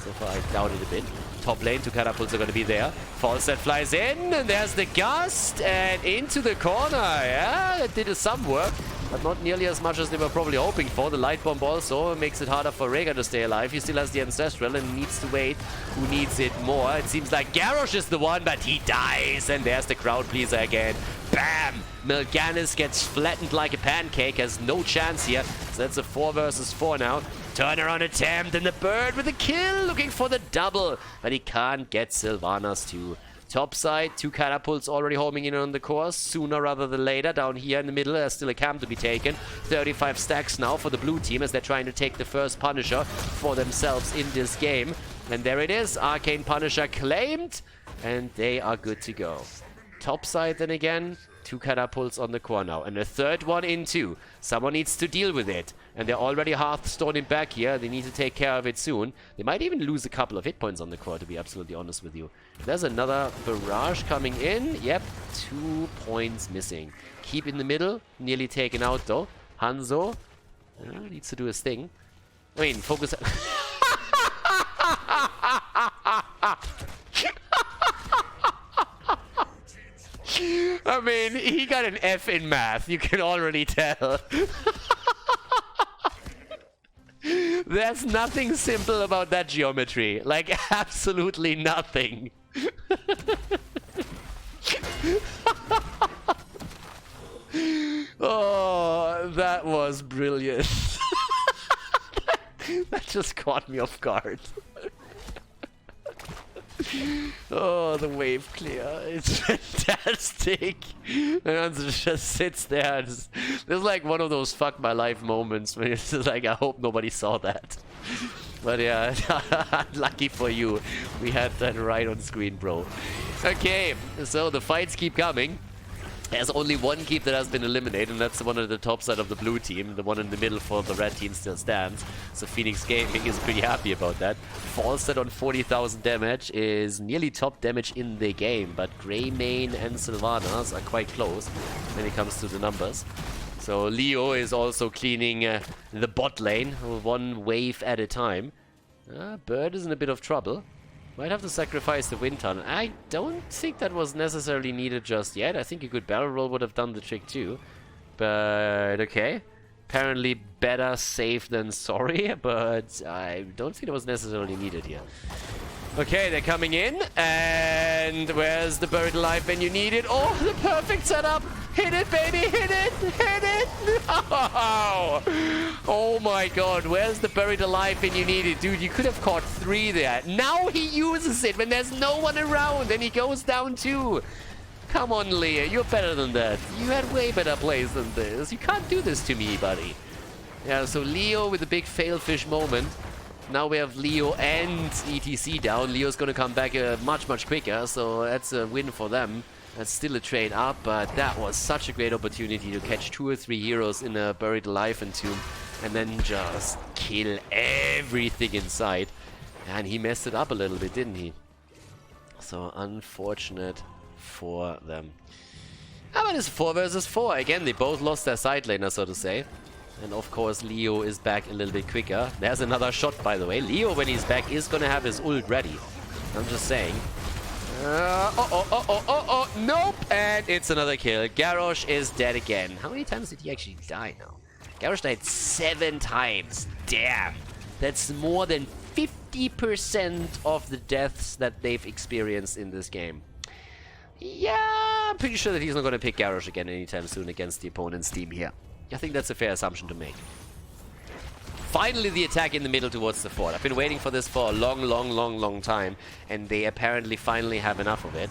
So far I doubt it a bit. Top lane, 2 catapults are going to be there. Falstad flies in, and there's the gust, and into the corner. Yeah, it did some work, but not nearly as much as they were probably hoping for. The light bomb also makes it harder for Rhaegar to stay alive. He still has the Ancestral and needs to wait. Who needs it more? It seems like Garrosh is the one, but he dies, and there's the crowd pleaser again. Bam! Milganis gets flattened like a pancake, has no chance here. So that's a 4 versus 4 now. Turnaround attempt, and the bird with a kill, looking for the double, but he can't get Sylvanas too. Top side, 2 catapults already homing in on the course, sooner rather than later. Down here in the middle, there's still a camp to be taken. 35 stacks now for the blue team as they're trying to take the first Punisher for themselves in this game. And there it is, Arcane Punisher claimed, and they are good to go. Top side then again, 2 catapults on the core now, and a third one in too. Someone needs to deal with it, and they're already Hearthstoning back here. They need to take care of it soon. They might even lose a couple of hit points on the core, to be absolutely honest with you. There's another barrage coming in. Yep, 2 points missing. Keep in the middle, nearly taken out though. Hanzo needs to do his thing. I mean, focus. I mean, he got an F in math, you can already tell. There's nothing simple about that geometry. Like, absolutely nothing. Oh, that was brilliant. That just caught me off guard. Oh, the wave clear. It's fantastic. And Hanzo just sits there. There's like one of those fuck my life moments where it's just like, I hope nobody saw that. But yeah, lucky for you. We had that right on screen, bro. Okay, so the fights keep coming. There's only one keep that has been eliminated, and that's the one at the top side of the blue team. The one in the middle for the red team still stands. So Phoenix Gaming is pretty happy about that. Falstad on 40,000 damage is nearly top damage in the game, but Greymane and Sylvanas are quite close when it comes to the numbers. So Leo is also cleaning the bot lane, 1 wave at a time. Bird is in a bit of trouble. Might have to sacrifice the wind tunnel. I don't think that was necessarily needed just yet. I think a good barrel roll would have done the trick too. But okay. Apparently better safe than sorry, but I don't think it was necessarily needed here. Okay, they're coming in, and where's the Buried Alive when you need it? Oh, the perfect setup! Hit it, baby! Hit it! Hit it! No! Oh my god, where's the Buried Alive when you need it? Dude, you could have caught 3 there. Now he uses it when there's no one around, and he goes down 2. Come on, Leo, you're better than that. You had way better plays than this. You can't do this to me, buddy. Yeah, so Leo with a big failfish moment. Now we have Leo and ETC down. Leo's gonna come back much quicker, so that's a win for them. That's still a trade up, but that was such a great opportunity to catch 2 or 3 heroes in a Buried Alive Entomb and then just kill everything inside. And he messed it up a little bit, didn't he? So unfortunate for them. How about this 4 versus 4? Again, they both lost their side laner, so to say. And of course, Leo is back a little bit quicker. There's another shot, by the way. Leo, when he's back, is going to have his ult ready. I'm just saying. Nope! And it's another kill. Garrosh is dead again. How many times did he actually die now? Garrosh died 7 times. Damn. That's more than 50% of the deaths that they've experienced in this game. Yeah, I'm pretty sure that he's not going to pick Garrosh again anytime soon against the opponent's team here. I think that's a fair assumption to make. Finally, the attack in the middle towards the fort. I've been waiting for this for a long time, and they apparently finally have enough of it.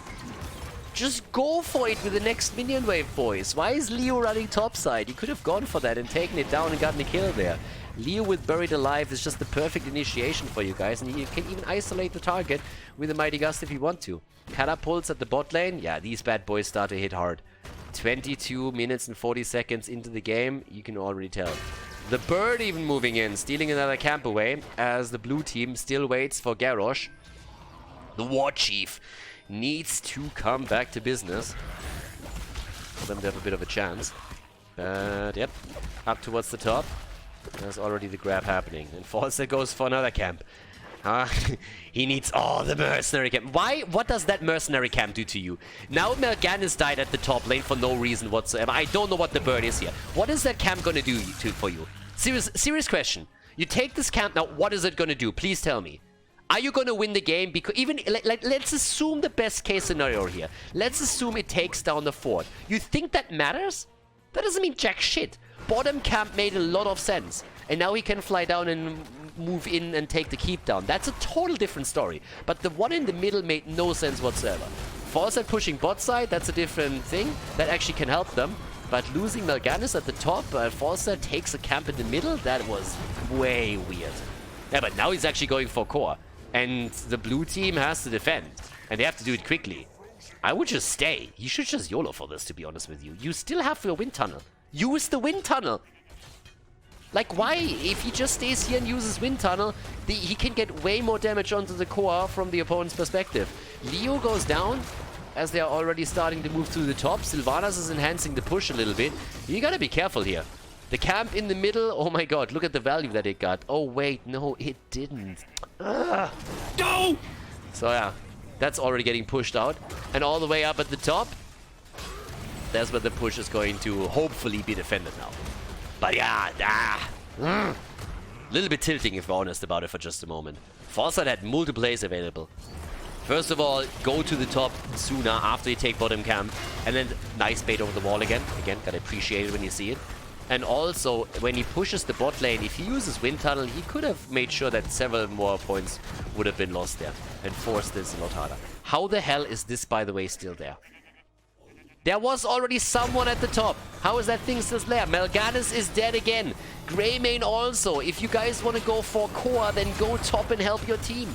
Just go for it with the next minion wave, boys. Why is Leo running topside? He could have gone for that and taken it down and gotten a kill there. Leo with Buried Alive is just the perfect initiation for you guys, and you can even isolate the target with a Mighty Gust if you want to. Catapults at the bot lane. Yeah, these bad boys start to hit hard. 22 minutes and 40 seconds into the game, you can already tell. The bird even moving in, stealing another camp away, as the blue team still waits for Garrosh. The War Chief needs to come back to business for them to have a bit of a chance. But, yep, up towards the top. There's already the grab happening. And Forza goes for another camp. He needs all the mercenary camp. Why? What does that mercenary camp do to you? Now Melganis died at the top lane for no reason whatsoever. I don't know what the bird is here. What is that camp gonna do for you? Serious question. You take this camp now. What is it gonna do? Please tell me. Are you gonna win the game? Because even let's assume the best case scenario here. Let's assume it takes down the fort. You think that matters? That doesn't mean jack shit. Bottom camp made a lot of sense, and now he can fly down and move in and take the keep down. That's a total different story. But the one in the middle made no sense whatsoever. Falset pushing bot side, that's a different thing. That actually can help them. But losing Melganis at the top, Falset takes a camp in the middle, that was way weird. Yeah, but now he's actually going for core. And the blue team has to defend. And they have to do it quickly. I would just stay. You should just YOLO for this, to be honest with you. You still have your wind tunnel. Use the wind tunnel. Like, why? If he just stays here and uses wind tunnel, he can get way more damage onto the core from the opponent's perspective. Leo goes down, as they are already starting to move to the top. Sylvanas is enhancing the push a little bit. You gotta be careful here. The camp in the middle, oh my god, look at the value that it got. Oh wait, no, it didn't. Ugh. No! So yeah, that's already getting pushed out. And all the way up at the top, that's where the push is going to hopefully be defended now. But yeah, little bit tilting if we're honest about it for just a moment. Falside had multiple plays available. First of all, go to the top sooner after you take bottom camp. And then nice bait over the wall again. Again, gotta appreciate it when you see it. And also, when he pushes the bot lane, if he uses wind tunnel, he could have made sure that several more points would have been lost there. And forced this a lot harder. How the hell is this, by the way, still there? There was already someone at the top. How is that thing still there? Melganis is dead again. Greymane also. If you guys want to go for core, then go top and help your team.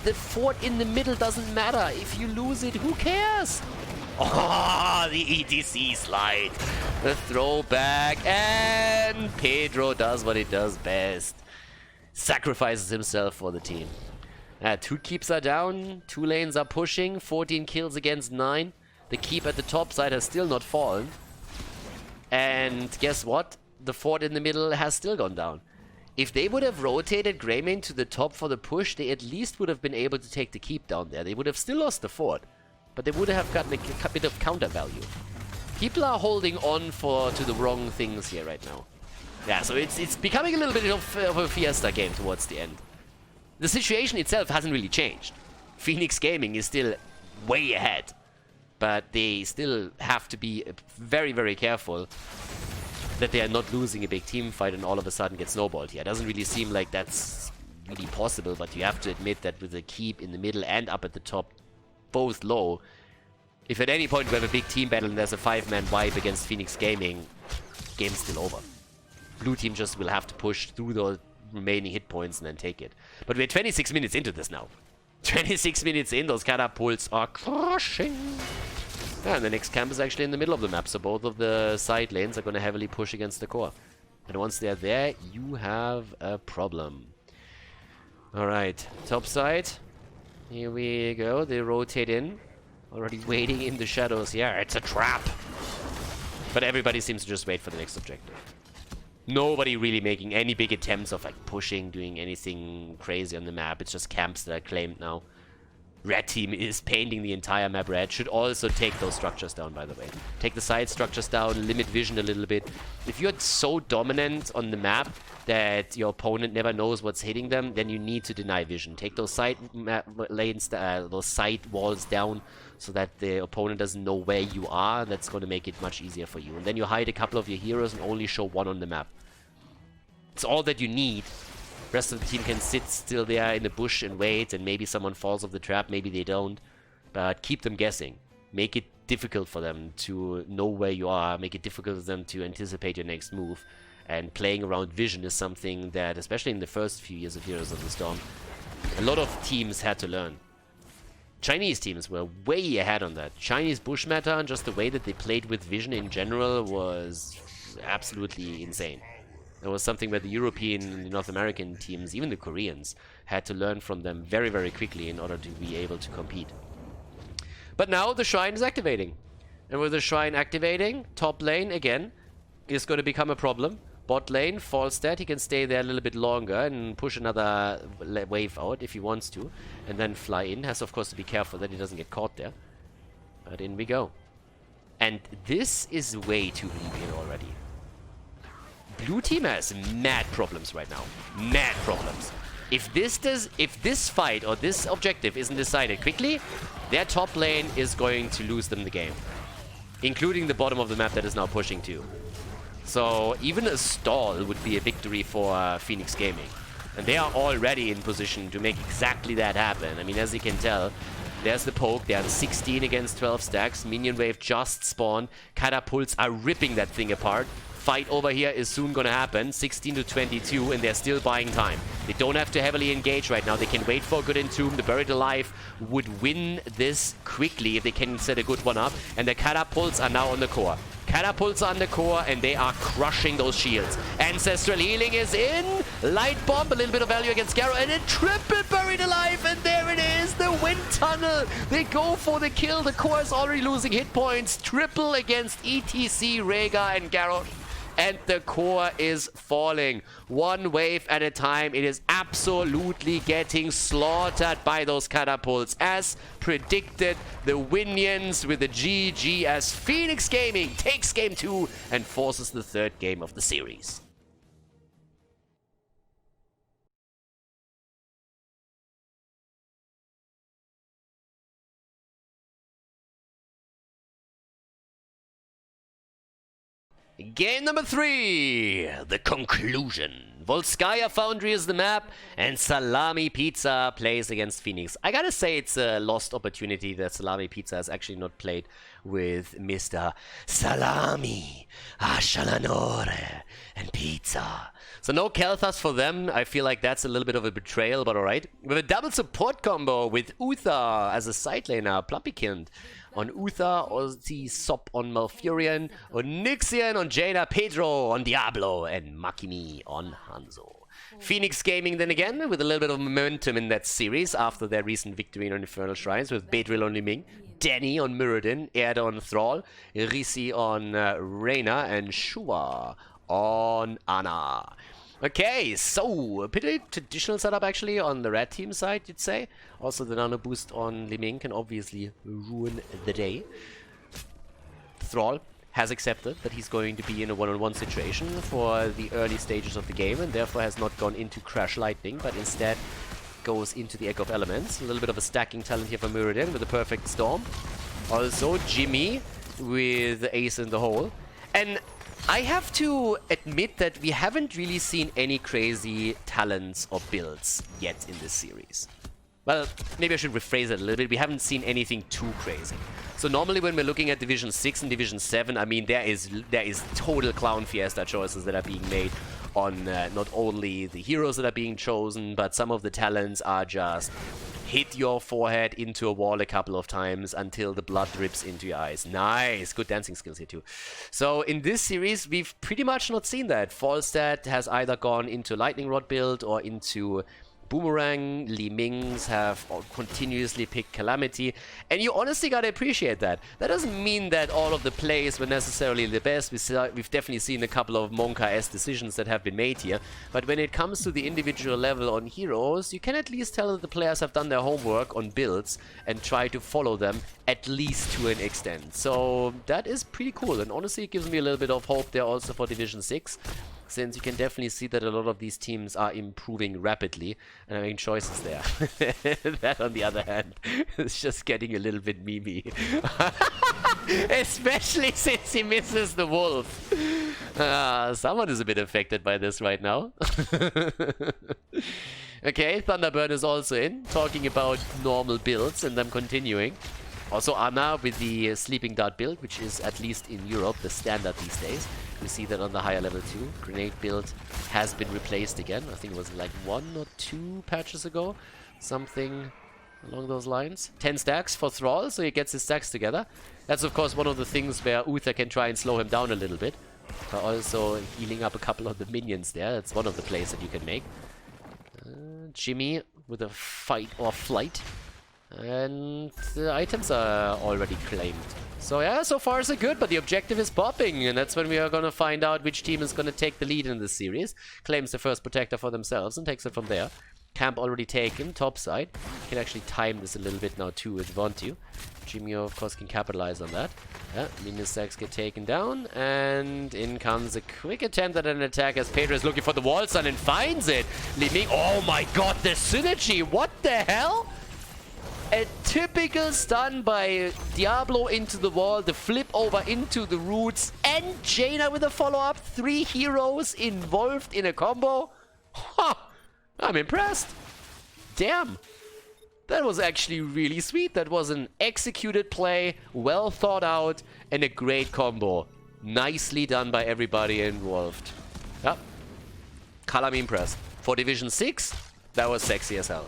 The fort in the middle doesn't matter. If you lose it, who cares? Oh, the ETC slide. The throwback. And Pedro does what he does best. Sacrifices himself for the team. 2 keeps are down. 2 lanes are pushing. 14 kills against 9. The keep at the top side has still not fallen. And guess what? The fort in the middle has still gone down. If they would have rotated Greymane to the top for the push, they at least would have been able to take the keep down there. They would have still lost the fort, but they would have gotten a bit of counter value. People are holding on to the wrong things here right now. Yeah, so it's becoming a little bit of a Fiesta game towards the end. The situation itself hasn't really changed. Phoenix Gaming is still way ahead. But they still have to be very, very careful that they are not losing a big team fight and all of a sudden get snowballed here. It doesn't really seem like that's really possible, but you have to admit that with the keep in the middle and up at the top, both low, if at any point we have a big team battle and there's a 5-man wipe against Phoenix Gaming, game's still over. Blue team just will have to push through the remaining hit points and then take it. But we're 26 minutes into this now. 26 minutes in, those catapults are crushing. Yeah, and the next camp is actually in the middle of the map, so both of the side lanes are going to heavily push against the core. And once they're there, you have a problem. Alright, top side. Here we go, they rotate in. Already waiting in the shadows. Yeah, it's a trap. But everybody seems to just wait for the next objective. Nobody really making any big attempts of like pushing, doing anything crazy on the map. It's just camps that are claimed now. Red team is painting the entire map red. Should also take those structures down, by the way. Take the side structures down, limit vision a little bit. If you're so dominant on the map that your opponent never knows what's hitting them, then you need to deny vision. Take those side lanes, those side walls down, so that the opponent doesn't know where you are. That's going to make it much easier for you. And then you hide a couple of your heroes and only show one on the map. It's all that you need. Rest of the team can sit still there in the bush and wait, and maybe someone falls off the trap, maybe they don't. But keep them guessing. Make it difficult for them to know where you are. Make it difficult for them to anticipate your next move. And playing around vision is something that, especially in the first few years of Heroes of the Storm, a lot of teams had to learn. Chinese teams were way ahead on that. Chinese bush meta and just the way that they played with vision in general was absolutely insane. It was something where the European and the North American teams, even the Koreans, had to learn from them very, very quickly in order to be able to compete. But now the Shrine is activating. And with the Shrine activating, top lane, again, is going to become a problem. Bot lane, Falstad, he can stay there a little bit longer and push another wave out if he wants to. And then fly in. Has, of course, to be careful that he doesn't get caught there. But in we go. And this is way too deep in already. Blue team has mad problems right now. Mad problems. If this fight or this objective isn't decided quickly, their top lane is going to lose them the game. Including the bottom of the map that is now pushing too. So even a stall would be a victory for Phoenix Gaming. And they are already in position to make exactly that happen. I mean, as you can tell, there's the poke. They are 16 against 12 stacks. Minion wave just spawned. Catapults are ripping that thing apart. Fight over here is soon gonna happen. 16 to 22, and they're still buying time. They don't have to heavily engage right now. They can wait for a good entomb. The Buried Alive would win this quickly if they can set a good one up. And the catapults are now on the core. Catapults are on the core, and they are crushing those shields. Ancestral Healing is in. Light Bomb, a little bit of value against Garo, and a triple Buried Alive, and there it is, the Wind Tunnel. They go for the kill. The core is already losing hit points. Triple against ETC, Rhaegar, and Garo. And the core is falling. One wave at a time. It is absolutely getting slaughtered by those catapults. As predicted, the Winions with the GG as Phoenix Gaming takes game 2 and forces the third game of the series. Game number 3, the conclusion. Volskaya Foundry is the map, and Salami Pizza plays against Phoenix. I gotta say it's a lost opportunity that Salami Pizza has actually not played with Mr. Salami, Ashalanore, and Pizza. So no Kel'Thas for them. I feel like that's a little bit of a betrayal, but alright. With a double support combo with Uther as a side laner, Plumpykind on Uther, Ozzy Sop on Malfurion, Onyxian on Jaina, Pedro on Diablo, and Makimi on Hanzo. Phoenix Gaming then again with a little bit of momentum in that series after their recent victory on Infernal Shrines with Beedrill on Liming, Danny on Mirrodin, Erda on Thrall, Risi on Reyna, and Shua on Ana. Okay, so a pretty traditional setup actually on the red team side, you'd say. Also the nano boost on Liming can obviously ruin the day. Thrall has accepted that he's going to be in a one-on-one situation for the early stages of the game and therefore has not gone into Crash Lightning, but instead goes into the Echo of Elements. A little bit of a stacking talent here for Mirrodin with a perfect storm. Also Jimmy with the ace in the hole. And I have to admit that we haven't really seen any crazy talents or builds yet in this series. Well, maybe I should rephrase it a little bit. We haven't seen anything too crazy. So normally when we're looking at Division 6 and Division 7, I mean, there is total Clown Fiesta choices that are being made on not only the heroes that are being chosen, but some of the talents are just hit your forehead into a wall a couple of times until the blood drips into your eyes. Nice! Good dancing skills here too. So in this series, we've pretty much not seen that. Falstad has either gone into Lightning Rod build or into Boomerang, Li Mings have continuously picked Calamity, and you honestly gotta appreciate that. That doesn't mean that all of the plays were necessarily the best. We've definitely seen a couple of Monka-esque decisions that have been made here, but when it comes to the individual level on heroes, you can at least tell that the players have done their homework on builds and try to follow them at least to an extent. So that is pretty cool, and honestly it gives me a little bit of hope there also for Division 6. Since you can definitely see that a lot of these teams are improving rapidly and are making choices there. That, on the other hand, is just getting a little bit memey. Especially since he misses the wolf. Someone is a bit affected by this right now. Okay, Thunderbird is also in, talking about normal builds and them continuing. Also Anna with the Sleeping Dart build, which is, at least in Europe, the standard these days. We see that on the higher level too. Grenade build has been replaced again. I think it was like 1 or 2 patches ago. Something along those lines. 10 stacks for Thrall, so he gets his stacks together. That's of course one of the things where Uther can try and slow him down a little bit. Also healing up a couple of the minions there. That's one of the plays that you can make. Jimmy with a fight or flight. And the items are already claimed. So yeah, so far so good, but the objective is popping, and that's when we are going to find out which team is going to take the lead in this series. Claims the first protector for themselves and takes it from there. Camp already taken, top side. Can actually time this a little bit now too if you want to. Jimmy of course can capitalize on that. Yeah, minion stacks get taken down, and in comes a quick attempt at an attack as Pedro is looking for the wall stun and finds it. Li Ming, oh my god, the synergy, what the hell? A typical stun by Diablo into the wall, the flip over into the roots, and Jaina with a follow-up. 3 heroes involved in a combo. Huh, I'm impressed. Damn. That was actually really sweet. That was an executed play, well thought out, and a great combo. Nicely done by everybody involved. Yep. I'm impressed. For Division 6, that was sexy as hell.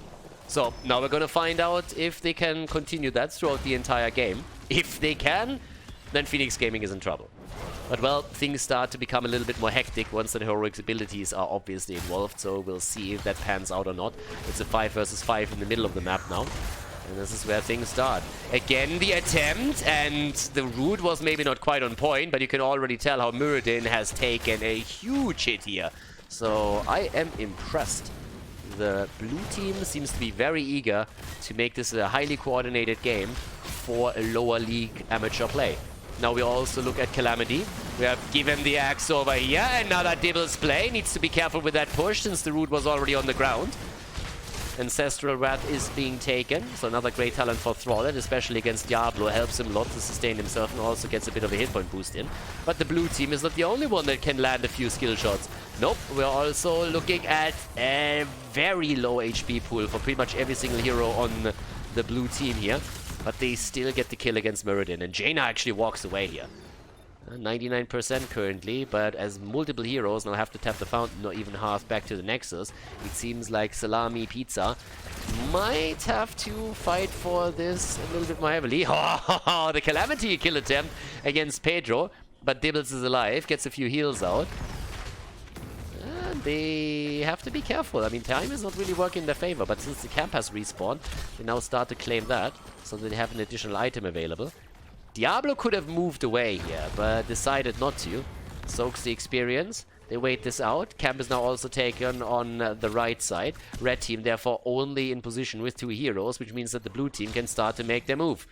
So, now we're gonna find out if they can continue that throughout the entire game. If they can, then Phoenix Gaming is in trouble. But well, things start to become a little bit more hectic once the heroics abilities are obviously involved, so we'll see if that pans out or not. It's a 5 versus 5 in the middle of the map now. And this is where things start. Again, the attempt, and the root was maybe not quite on point, but you can already tell how Muradin has taken a huge hit here. So, I am impressed. The blue team seems to be very eager to make this a highly coordinated game for a lower league amateur play. Now we also look at Calamity. We have given the axe over here. Another Dibbles play. Needs to be careful with that push since the root was already on the ground. Ancestral Wrath is being taken. So another great talent for Thrall, especially against Diablo. Helps him a lot to sustain himself and also gets a bit of a hit point boost in. But the blue team is not the only one that can land a few skill shots. Nope, we're also looking at a very low HP pool for pretty much every single hero on the blue team here. But they still get the kill against Muradin. And Jaina actually walks away here. 99% currently, but as multiple heroes now have to tap the fountain or even half back to the Nexus, it seems like Salami Pizza might have to fight for this a little bit more heavily. Oh, the Calamity kill attempt against Pedro, but Dibbles is alive, gets a few heals out. And they have to be careful. I mean, time is not really working in their favor, but since the camp has respawned, they now start to claim that, so they have an additional item available. Diablo could have moved away here, but decided not to. Soaks the experience. They wait this out. Camp is now also taken on the right side. Red team therefore only in position with 2 heroes, which means that the blue team can start to make their move.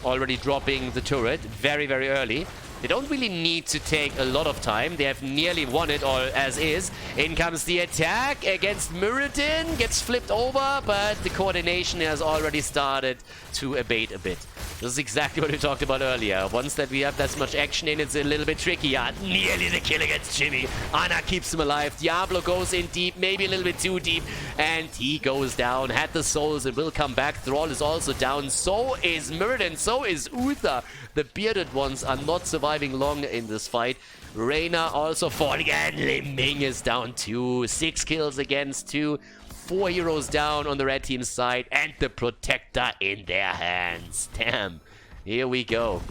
Already dropping the turret very, very early. They don't really need to take a lot of time. They have nearly won it all as is. In comes the attack against Muradin. Gets flipped over, but the coordination has already started to abate a bit. This is exactly what we talked about earlier. Once that we have that much action in, it's a little bit trickier. Nearly the kill against Jimmy. Ana keeps him alive. Diablo goes in deep, maybe a little bit too deep, and he goes down. Had the souls and will come back. Thrall is also down. So is Muradin. So is Uther. The bearded ones are not surviving long in this fight. Reyna also falling, and Li Ming is down too. 6 kills against 2. 4 heroes down on the red team's side, and the protector in their hands. Damn. Here we go.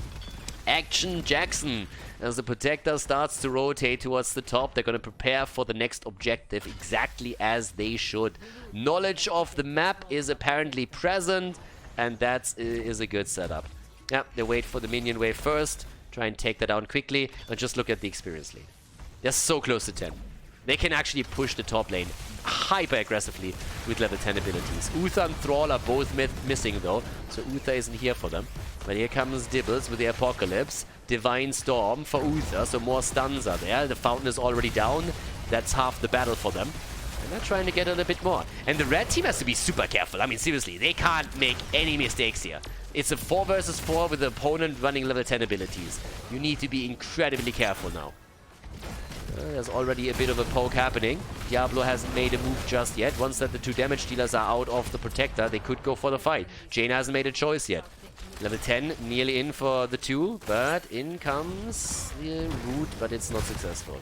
Action Jackson. As the Protector starts to rotate towards the top, they're going to prepare for the next objective exactly as they should. Knowledge of the map is apparently present, and that is a good setup. Yeah, they wait for the minion wave first, try and take that down quickly, and just look at the experience lead. They're so close to 10. They can actually push the top lane hyper aggressively with level 10 abilities. Uther and Thrall are both missing though, so Uther isn't here for them. But here comes Dibbles with the Apocalypse. Divine Storm for Uther, so more stuns are there. The Fountain is already down. That's half the battle for them. And they're trying to get a little bit more. And the red team has to be super careful. I mean, seriously, they can't make any mistakes here. It's a 4 versus 4 with the opponent running level 10 abilities. You need to be incredibly careful now. There's already a bit of a poke happening. Diablo hasn't made a move just yet. Once that the 2 damage dealers are out of the Protector, they could go for the fight. Jaina hasn't made a choice yet. Level 10 nearly in for the 2, but in comes the root, but it's not successful.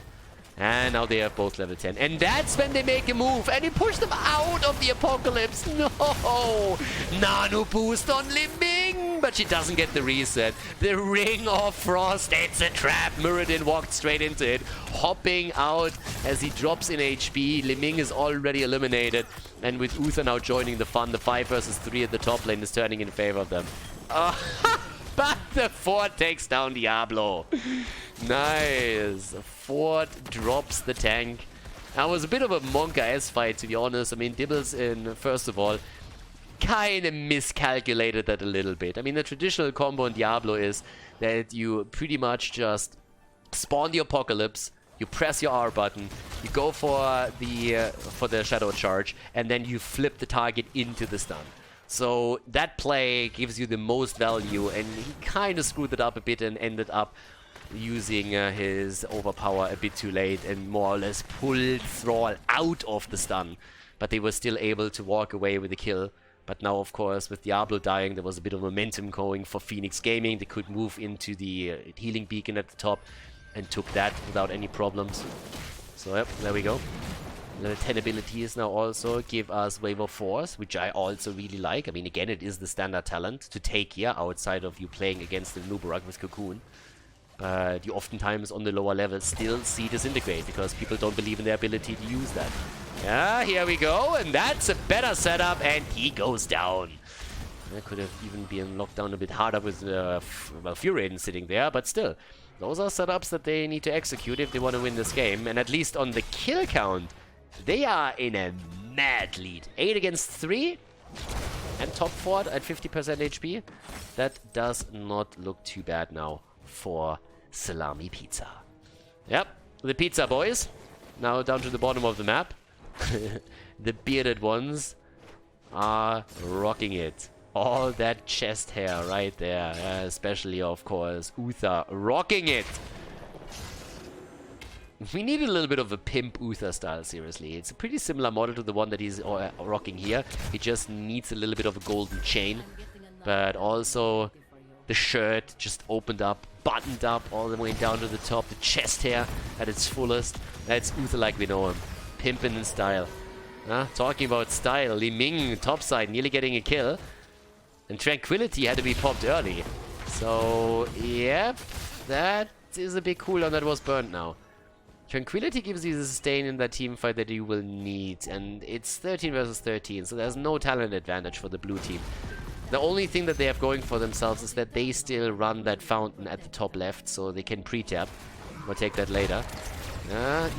And now they have both level 10. And that's when they make a move. And he pushed them out of the Apocalypse. No! Nano boost on Liming. But she doesn't get the reset. The Ring of Frost. It's a trap. Muradin walked straight into it. Hopping out as he drops in HP. Liming is already eliminated. And with Uther now joining the fun, the 5 versus 3 at the top lane is turning in favor of them. But the Fort takes down Diablo. Nice. Fort drops the tank. That was a bit of a Monka-S fight, to be honest. I mean, Dibbles in, first of all, kind of miscalculated that a little bit. I mean, the traditional combo in Diablo is that you pretty much just spawn the Apocalypse, you press your R button, you go for the Shadow Charge, and then you flip the target into the stun. So that play gives you the most value, and he kind of screwed it up a bit and ended up using his overpower a bit too late and more or less pulled Thrall out of the stun. But they were still able to walk away with the kill. But now, of course, with Diablo dying, there was a bit of momentum going for Phoenix Gaming. They could move into the healing beacon at the top and took that without any problems. So, yep, there we go. Level 10 abilities now also give us Wave of Force, which I also really like. I mean, again, it is the standard talent to take here outside of you playing against the Nubarak with Cocoon. But you oftentimes on the lower levels still see Disintegrate because people don't believe in their ability to use that. Yeah, here we go, and that's a better setup, and he goes down. That could have even been locked down a bit harder with Furaden sitting there, but still. Those are setups that they need to execute if they want to win this game, and at least on the kill count, they are in a mad lead. 8 against 3, and top Fort at 50% HP. That does not look too bad now for Salami Pizza. Yep, the Pizza Boys. Now down to the bottom of the map. The bearded ones are rocking it. All that chest hair right there. Especially, of course, Uther rocking it. We need a little bit of a pimp Uther style, seriously. It's a pretty similar model to the one that he's rocking here. He just needs a little bit of a golden chain. But also, the shirt just opened up, buttoned up all the way down to the top. The chest hair at its fullest. That's Uther like we know him. Pimpin' in style. Talking about style, Li Ming topside nearly getting a kill. And Tranquility had to be popped early. So, yep, that is a big cooldown that was burnt now. Tranquility gives you the sustain in that team fight that you will need, and it's 13 versus 13, so there's no talent advantage for the blue team. The only thing that they have going for themselves is that they still run that fountain at the top left, so they can pre-tap. We'll take that later.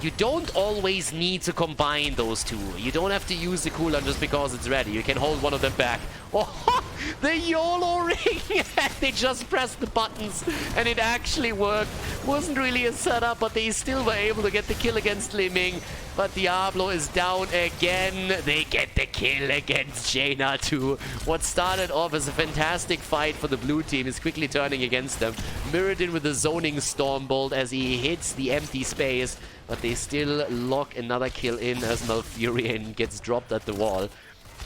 You don't always need to combine those two. You don't have to use the cooldown just because it's ready. You can hold one of them back. Oh, the YOLO ring! They just pressed the buttons and it actually worked. Wasn't really a setup, but they still were able to get the kill against Li Ming. But Diablo is down again. They get the kill against Jaina too. What started off as a fantastic fight for the blue team is quickly turning against them. Muradin with the zoning Stormbolt as he hits the empty space. But they still lock another kill in as Malfurion gets dropped at the wall.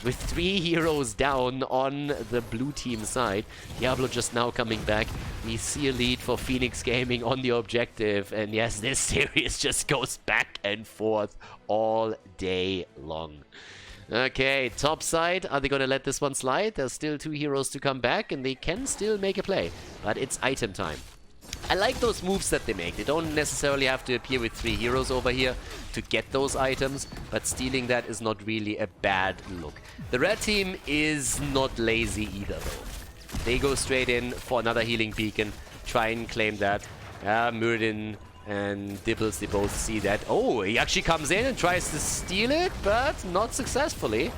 With 3 heroes down on the blue team side, Diablo just now coming back. We see a lead for Phoenix Gaming on the objective. And yes, this series just goes back and forth all day long. Okay, top side. Are they going to let this one slide? There's still 2 heroes to come back and they can still make a play. But it's item time. I like those moves that they make. They don't necessarily have to appear with 3 heroes over here to get those items, but stealing that is not really a bad look. The red team is not lazy either, though. They go straight in for another healing beacon, try and claim that. Muradin and Dibbles, they both see that. Oh, he actually comes in and tries to steal it, but not successfully.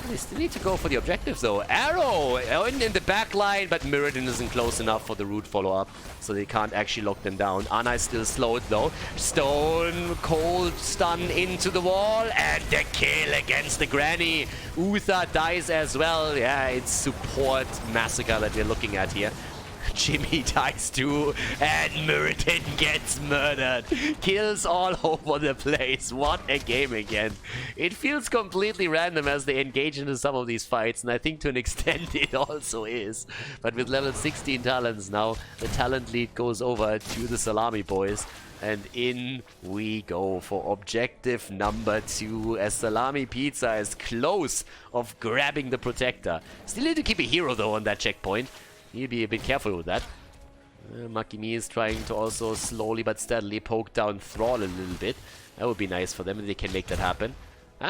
They still need to go for the objectives, though. Arrow in the back line, but Muradin isn't close enough for the root follow-up, so they can't actually lock them down. Ana is still slowed, though. Stone Cold stun into the wall, and the kill against the Granny. Uther dies as well. Yeah, it's support massacre that we're looking at here. Jimmy dies too, and Muradin gets murdered. Kills all over the place. What a game again. It feels completely random as they engage into some of these fights, and I think to an extent it also is. But with level 16 talents now, the talent lead goes over to the Salami boys. And in we go for objective number 2, as Salami Pizza is close of grabbing the Protector. Still need to keep a hero though on that checkpoint. Need to be a bit careful with that. Makimi is trying to also slowly but steadily poke down Thrall a little bit. That would be nice for them if they can make that happen.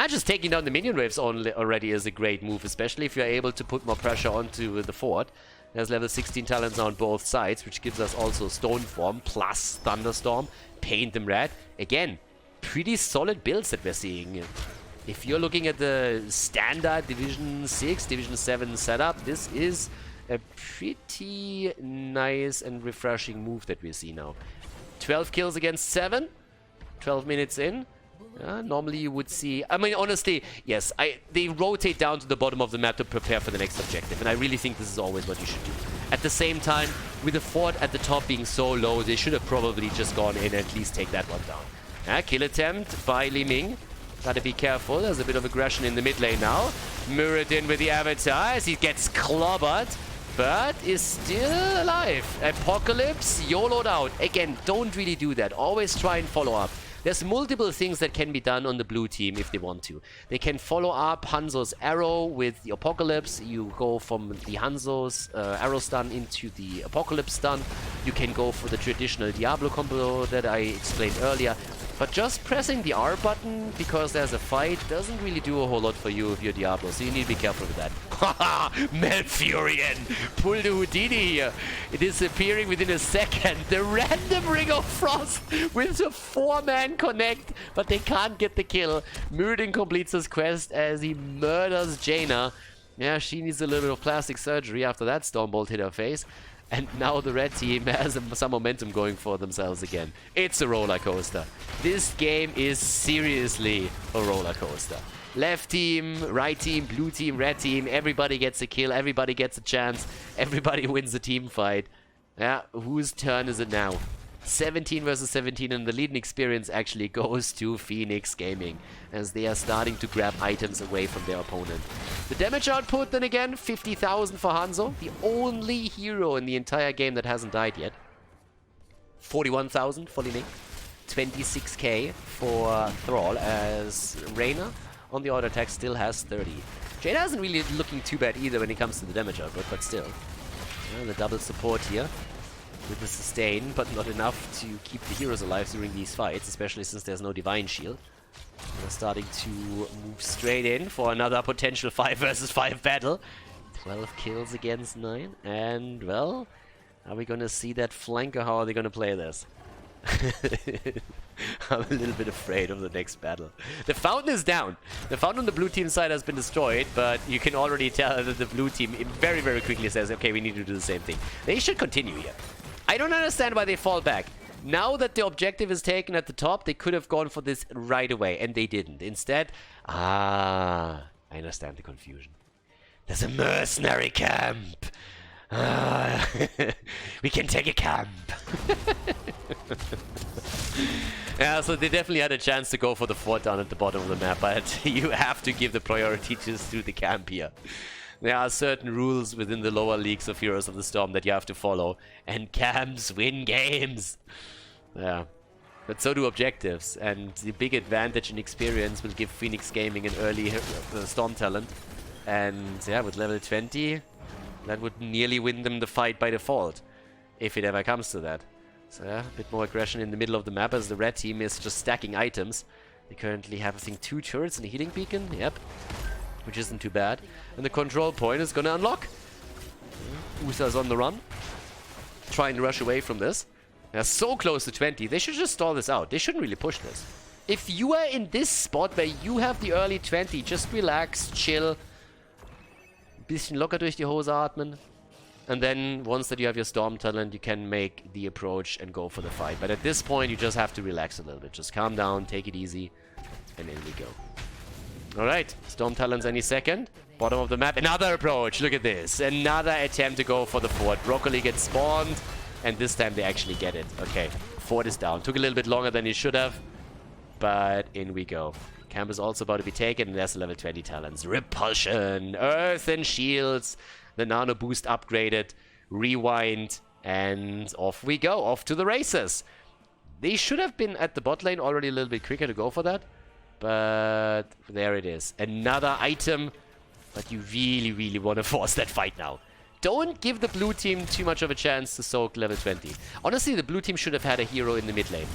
Just taking down the minion waves already is a great move, especially if you're able to put more pressure onto the fort. There's level 16 talents on both sides, which gives us also Stone Form plus Thunderstorm. Paint them red. Again, pretty solid builds that we're seeing. If you're looking at the standard Division 6, Division 7 setup, this is a pretty nice and refreshing move that we see now. 12 kills against 7. 12 minutes in. Normally you would see... I mean, honestly, yes, they rotate down to the bottom of the map to prepare for the next objective. And I really think this is always what you should do. At the same time, with the fort at the top being so low, they should have probably just gone in and at least take that one down. Kill attempt by Li Ming. Gotta be careful. There's a bit of aggression in the mid lane now. Muradin with the avatar as he gets clobbered, but is still alive. Apocalypse, YOLO'd out. Again, don't really do that. Always try and follow up. There's multiple things that can be done on the blue team if they want to. They can follow up Hanzo's arrow with the Apocalypse. You go from the Hanzo's arrow stun into the Apocalypse stun. You can go for the traditional Diablo combo that I explained earlier. But just pressing the R button because there's a fight doesn't really do a whole lot for you if you're Diablo, so you need to be careful with that. Haha! Malfurion! Pull the Houdini here. It is appearing within a second. The random Ring of Frost with a 4-man connect, but they can't get the kill. Muradin completes his quest as he murders Jaina. Yeah, she needs a little bit of plastic surgery after that Stormbolt hit her face. And now the red team has some momentum going for themselves again. It's a roller coaster. This game is seriously a roller coaster. Left team, right team, blue team, red team. Everybody gets a kill. Everybody gets a chance. Everybody wins the team fight. Yeah, whose turn is it now? 17 versus 17, and the leading experience actually goes to Phoenix Gaming as they are starting to grab items away from their opponent. The damage output, then again, 50,000 for Hanzo, the only hero in the entire game that hasn't died yet. 41,000 for Li Ming, 26k for Thrall, as Reyna on the auto attack still has 30. Jaina isn't really looking too bad either when it comes to the damage output, but still. The double support here with the sustain, but not enough to keep the heroes alive during these fights, especially since there's no Divine Shield. We're starting to move straight in for another potential 5 versus 5 battle. 12 kills against 9, and well, are we gonna see that flank, or how are they gonna play this? I'm a little bit afraid of the next battle. The fountain is down. The fountain on the blue team side has been destroyed, but you can already tell that the blue team very, very quickly says, okay, we need to do the same thing. They should continue here. I don't understand why they fall back. Now that the objective is taken at the top, they could have gone for this right away, and they didn't. Instead, I understand the confusion. There's a mercenary camp. We can take a camp. Yeah, so they definitely had a chance to go for the fort down at the bottom of the map, but you have to give the priority just to the camp here. There are certain rules within the lower leagues of Heroes of the Storm that you have to follow, and camps win games. Yeah, but so do objectives, and the big advantage in experience will give Phoenix Gaming an early Storm talent. And yeah, with level 20, that would nearly win them the fight by default. if it ever comes to that. So yeah, a bit more aggression in the middle of the map as the red team is just stacking items. They currently have, I think, 2 turrets and a healing beacon. Yep. Which isn't too bad. And the control point is gonna unlock. Uther's on the run. Trying to rush away from this. They're so close to 20. They should just stall this out. They shouldn't really push this. If you are in this spot where you have the early 20, just relax, chill. Bisschen locker durch die Hose atmen. And then, once that you have your Storm Talent, you can make the approach and go for the fight. But at this point, you just have to relax a little bit. Just calm down, take it easy, and in we go. Alright, Storm Talents any second. Bottom of the map, another approach. Look at this. Another attempt to go for the fort. Broccoli gets spawned, and this time they actually get it. Okay, fort is down. Took a little bit longer than he should have, but in we go. Camp is also about to be taken, and there's level 20 talents. Repulsion, Earth and Shields. The Nano Boost upgraded, rewind, and off we go, off to the races. They should have been at the bot lane already a little bit quicker to go for that, but there it is. Another item, but you really, really want to force that fight now. Don't give the blue team too much of a chance to soak level 20. Honestly, the blue team should have had a hero in the mid lane,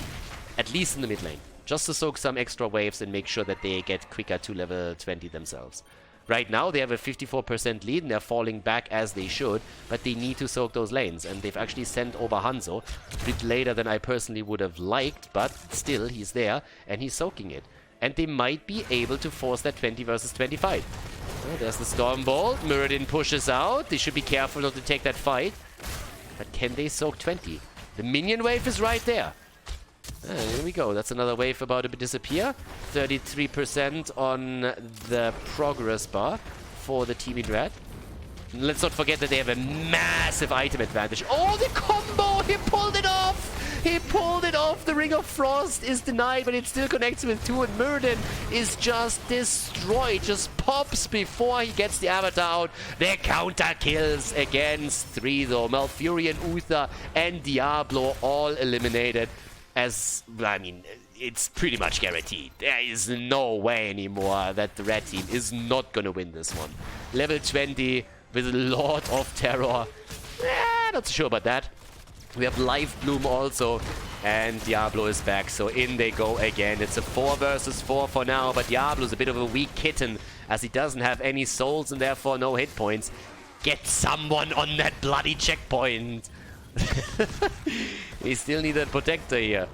at least in the mid lane, just to soak some extra waves and make sure that they get quicker to level 20 themselves. Right now, they have a 54% lead, and they're falling back as they should, but they need to soak those lanes, and they've actually sent over Hanzo a bit later than I personally would have liked, but still, he's there, and he's soaking it. And they might be able to force that 20 versus 20 fight. Oh, there's the Storm Bolt. Muradin pushes out. They should be careful not to take that fight. But can they soak 20? The minion wave is right there. Here we go. That's another wave about to disappear. 33% on the progress bar for the team in red. Let's not forget that they have a massive item advantage. Oh, the combo! He pulled it off! He pulled it off! The Ring of Frost is denied, but it still connects with 2, and Muradin is just destroyed. Just pops before he gets the avatar out. The counter kills against 3, though. Malfurion, Uther, and Diablo all eliminated. As, I mean, it's pretty much guaranteed. There is no way anymore that the red team is not going to win this one. Level 20 with Lord of Terror. Not so sure about that. We have Life Bloom also, and Diablo is back, so in they go again. It's a 4 versus 4 for now, but Diablo's a bit of a weak kitten, as he doesn't have any souls and therefore no hit points. Get someone on that bloody checkpoint! We still need that protector here.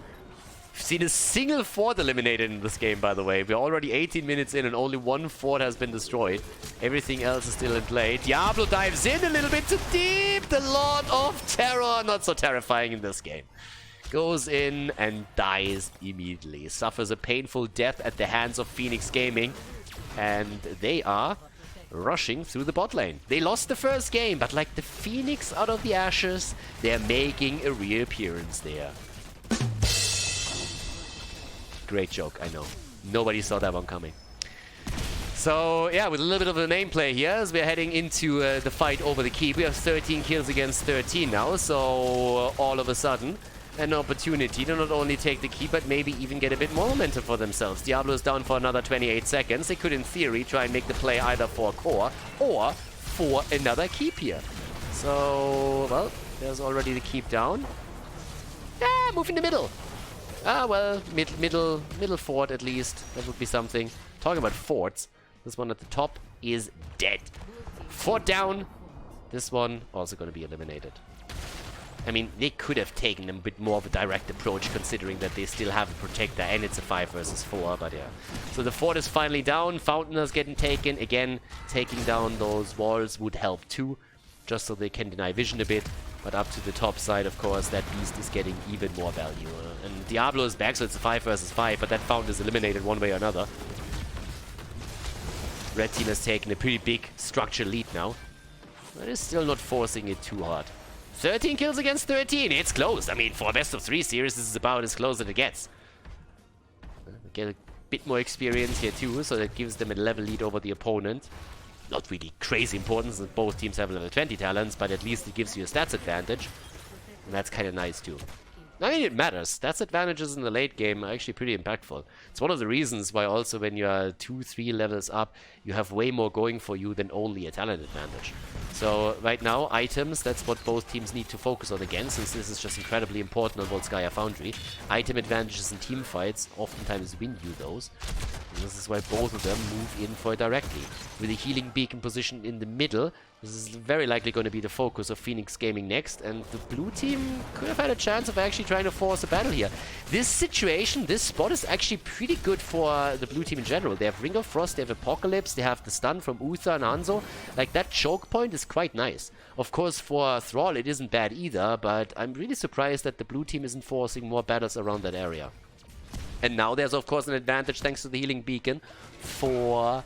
We've seen a single fort eliminated in this game, by the way. We're already 18 minutes in and only 1 fort has been destroyed. Everything else is still in play. Diablo dives in a little bit too deep. The Lord of Terror, not so terrifying in this game. Goes in and dies immediately. Suffers a painful death at the hands of Phoenix Gaming. And they are rushing through the bot lane. They lost the first game, but like the phoenix out of the ashes, they're making a reappearance there. Great joke, I know. Nobody saw that one coming. So, yeah, with a little bit of a nameplay here, as we're heading into the fight over the keep. We have 13 kills against 13 now, so all of a sudden, an opportunity to not only take the keep, but maybe even get a bit more momentum for themselves. Diablo is down for another 28 seconds. They could, in theory, try and make the play either for a core or for another keep here. So, well, there's already the keep down. Ah, move in the middle. Ah, well, middle fort at least. That would be something. Talking about forts, this one at the top is dead. Fort down. This one also going to be eliminated. I mean, they could have taken a bit more of a direct approach, considering that they still have a protector and it's a 5 versus 4, but yeah. So the fort is finally down. Fountainers getting taken. Again, taking down those walls would help too, just so they can deny vision a bit. But up to the top side, of course, that beast is getting even more value. And Diablo is back, so it's a 5 versus 5, but that fountain is eliminated one way or another. Red team has taken a pretty big structure lead now, but is still not forcing it too hard. 13 kills against 13. It's close. I mean, for a best of 3 series, this is about as close as it gets. Get a bit more experience here too, so that gives them a level lead over the opponent. Not really crazy important, since both teams have level 20 talents, but at least it gives you a stats advantage. And that's kind of nice too. I mean, it matters. Stats advantages in the late game are actually pretty impactful. It's one of the reasons why also when you are 2-3 levels up, you have way more going for you than only a talent advantage. So right now, items, that's what both teams need to focus on again, since this is just incredibly important on Volskaya Foundry. Item advantages in team fights oftentimes win you those. And this is why both of them move in for it directly. With a healing beacon positioned in the middle, this is very likely going to be the focus of Phoenix Gaming next, and the blue team could have had a chance of actually trying to force a battle here. This situation, this spot is actually pretty good for the blue team in general. They have Ring of Frost, they have Apocalypse, they have the stun from Uther and Hanzo. Like, that choke point is quite nice. Of course, for Thrall it isn't bad either, but I'm really surprised that the blue team isn't forcing more battles around that area. And now there's of course an advantage thanks to the healing beacon for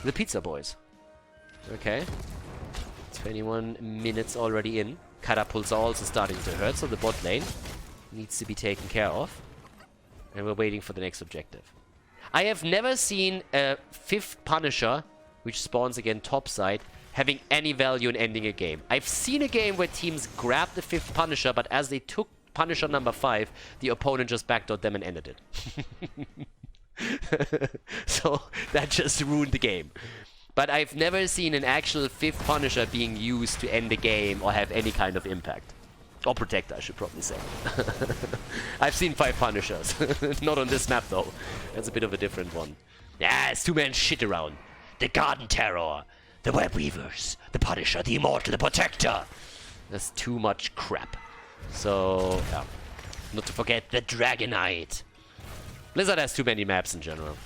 the Pizza Boys. Okay. 21 minutes already in. Catapults are also starting to hurt, so the bot lane needs to be taken care of. And we're waiting for the next objective. I have never seen a 5th Punisher, which spawns again topside, having any value in ending a game. I've seen a game where teams grabbed the 5th Punisher, but as they took Punisher number 5, the opponent just backdoored them and ended it. So that just ruined the game. But I've never seen an actual 5th Punisher being used to end a game or have any kind of impact. Or Protector, I should probably say. I've seen 5 Punishers. Not on this map, though. That's a bit of a different one. Yeah, it's 2-man shit around. The Garden Terror, the Web Weavers, the Punisher, the Immortal, the Protector. That's too much crap. So, yeah. Not to forget the Dragonite. Blizzard has too many maps in general.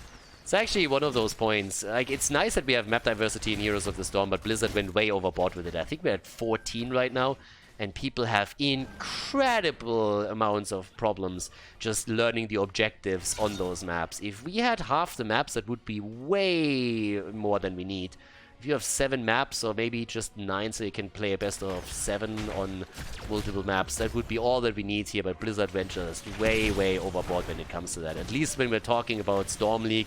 It's actually one of those points. Like, it's nice that we have map diversity in Heroes of the Storm, but Blizzard went way overboard with it. I think we're at 14 right now, and people have incredible amounts of problems just learning the objectives on those maps. If we had half the maps, that would be way more than we need. If you have 7 maps, or maybe just 9, so you can play a best of 7 on multiple maps, that would be all that we need here, but Blizzard went just way, way overboard when it comes to that. At least when we're talking about Storm League,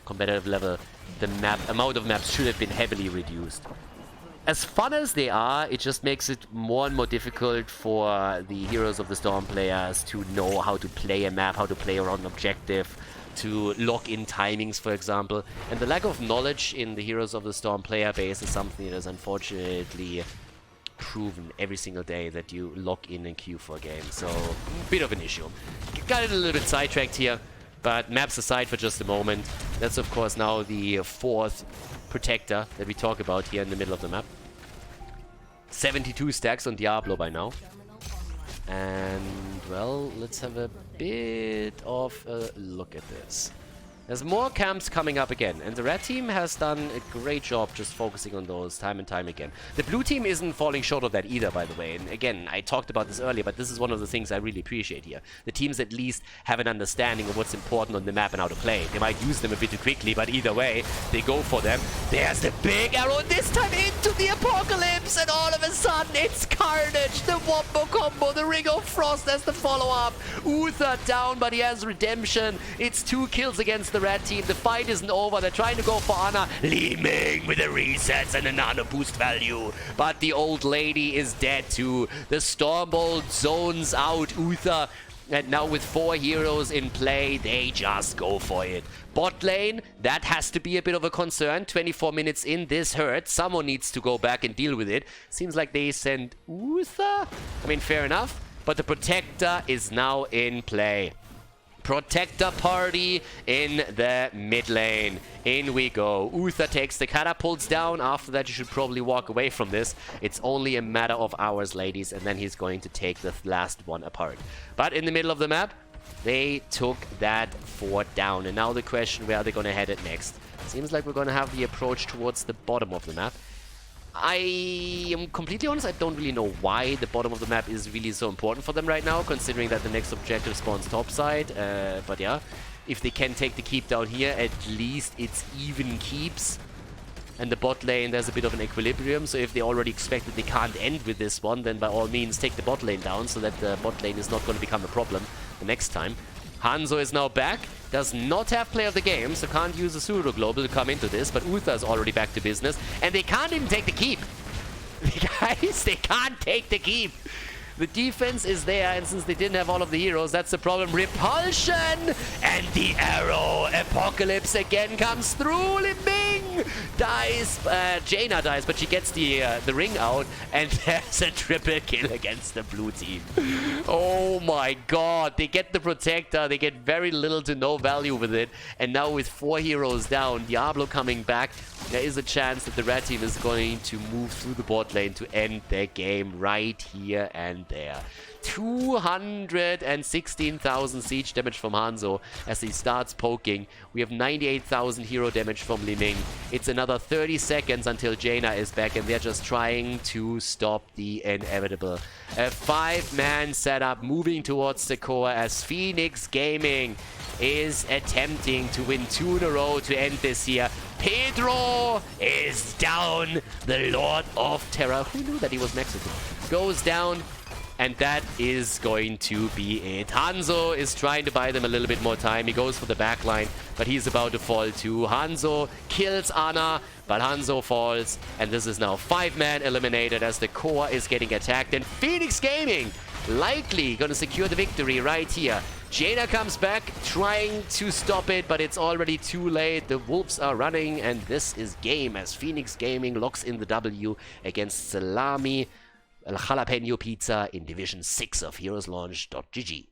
competitive level, the amount of maps should have been heavily reduced. As fun as they are, it just makes it more and more difficult for the Heroes of the Storm players to know how to play a map, how to play around an objective, to lock in timings, for example. And the lack of knowledge in the Heroes of the Storm player base is something that is unfortunately proven every single day that you lock in and queue for a game. So, bit of an issue. Got it a little bit sidetracked here. But maps aside for just a moment, that's of course now the 4th Protector that we talk about here in the middle of the map. 72 stacks on Diablo by now. And, well, let's have a bit of a look at this. There's more camps coming up again, and the red team has done a great job just focusing on those time and time again. The blue team isn't falling short of that either, by the way. And again, I talked about this earlier, but this is one of the things I really appreciate here. The teams at least have an understanding of what's important on the map and how to play. They might use them a bit too quickly, but either way, they go for them. There's the big arrow, this time into the Apocalypse, and all of a sudden it's Carnage, the Wombo combo, the Ring of Frost as the follow-up. Uther down, but he has redemption. It's 2 kills against the red team. The fight isn't over. They're trying to go for Ana. Li Ming with the resets and a nano boost value. But the old lady is dead too. The Stormbolt zones out Uther. And now with 4 heroes in play, they just go for it. Bot lane, that has to be a bit of a concern. 24 minutes in, this hurts. Someone needs to go back and deal with it. Seems like they sent Uther? I mean, fair enough. But the Protector is now in play. Protector party in the mid lane. In we go. Uther takes the catapults down. After that, you should probably walk away from this. It's only a matter of hours, ladies, and then he's going to take the last one apart. But in the middle of the map, they took that fort down. And now the question, where are they going to head it next? Seems like we're going to have the approach towards the bottom of the map. I am completely honest, I don't really know why the bottom of the map is really so important for them right now, considering that the next objective spawns topside. But yeah, if they can take the keep down here, at least it's even keeps. And the bot lane, there's a bit of an equilibrium, so if they already expect that they can't end with this one, then by all means take the bot lane down, so that the bot lane is not going to become a problem the next time. Hanzo is now back, does not have play of the game, so can't use a pseudo global to come into this, but Uther is already back to business, and they can't even take the keep. Guys, they can't take the keep. The defense is there, and since they didn't have all of the heroes, that's the problem. Repulsion! And the arrow. Apocalypse again comes through. Lim Ming dies. Jaina dies, but she gets the ring out, and there's a triple kill against the blue team. Oh my god. They get the protector. They get very little to no value with it. And now with 4 heroes down, Diablo coming back, there is a chance that the red team is going to move through the bot lane to end their game right here and there. 216,000 siege damage from Hanzo as he starts poking. We have 98,000 hero damage from Li Ming. It's another 30 seconds until Jaina is back, and they're just trying to stop the inevitable. A 5-man setup moving towards the core as Phoenix Gaming is attempting to win 2 in a row to end this here. Pedro is down. The Lord of Terror, who knew that he was Mexican, goes down. And that is going to be it. Hanzo is trying to buy them a little bit more time. He goes for the backline, but he's about to fall too. Hanzo kills Ana, but Hanzo falls. And this is now 5-man eliminated as the core is getting attacked. And Phoenix Gaming likely going to secure the victory right here. Jaina comes back, trying to stop it, but it's already too late. The Wolves are running, and this is game as Phoenix Gaming locks in the W against Salami Jalapeno Pizza in Division 6 of HeroesLaunch.gg.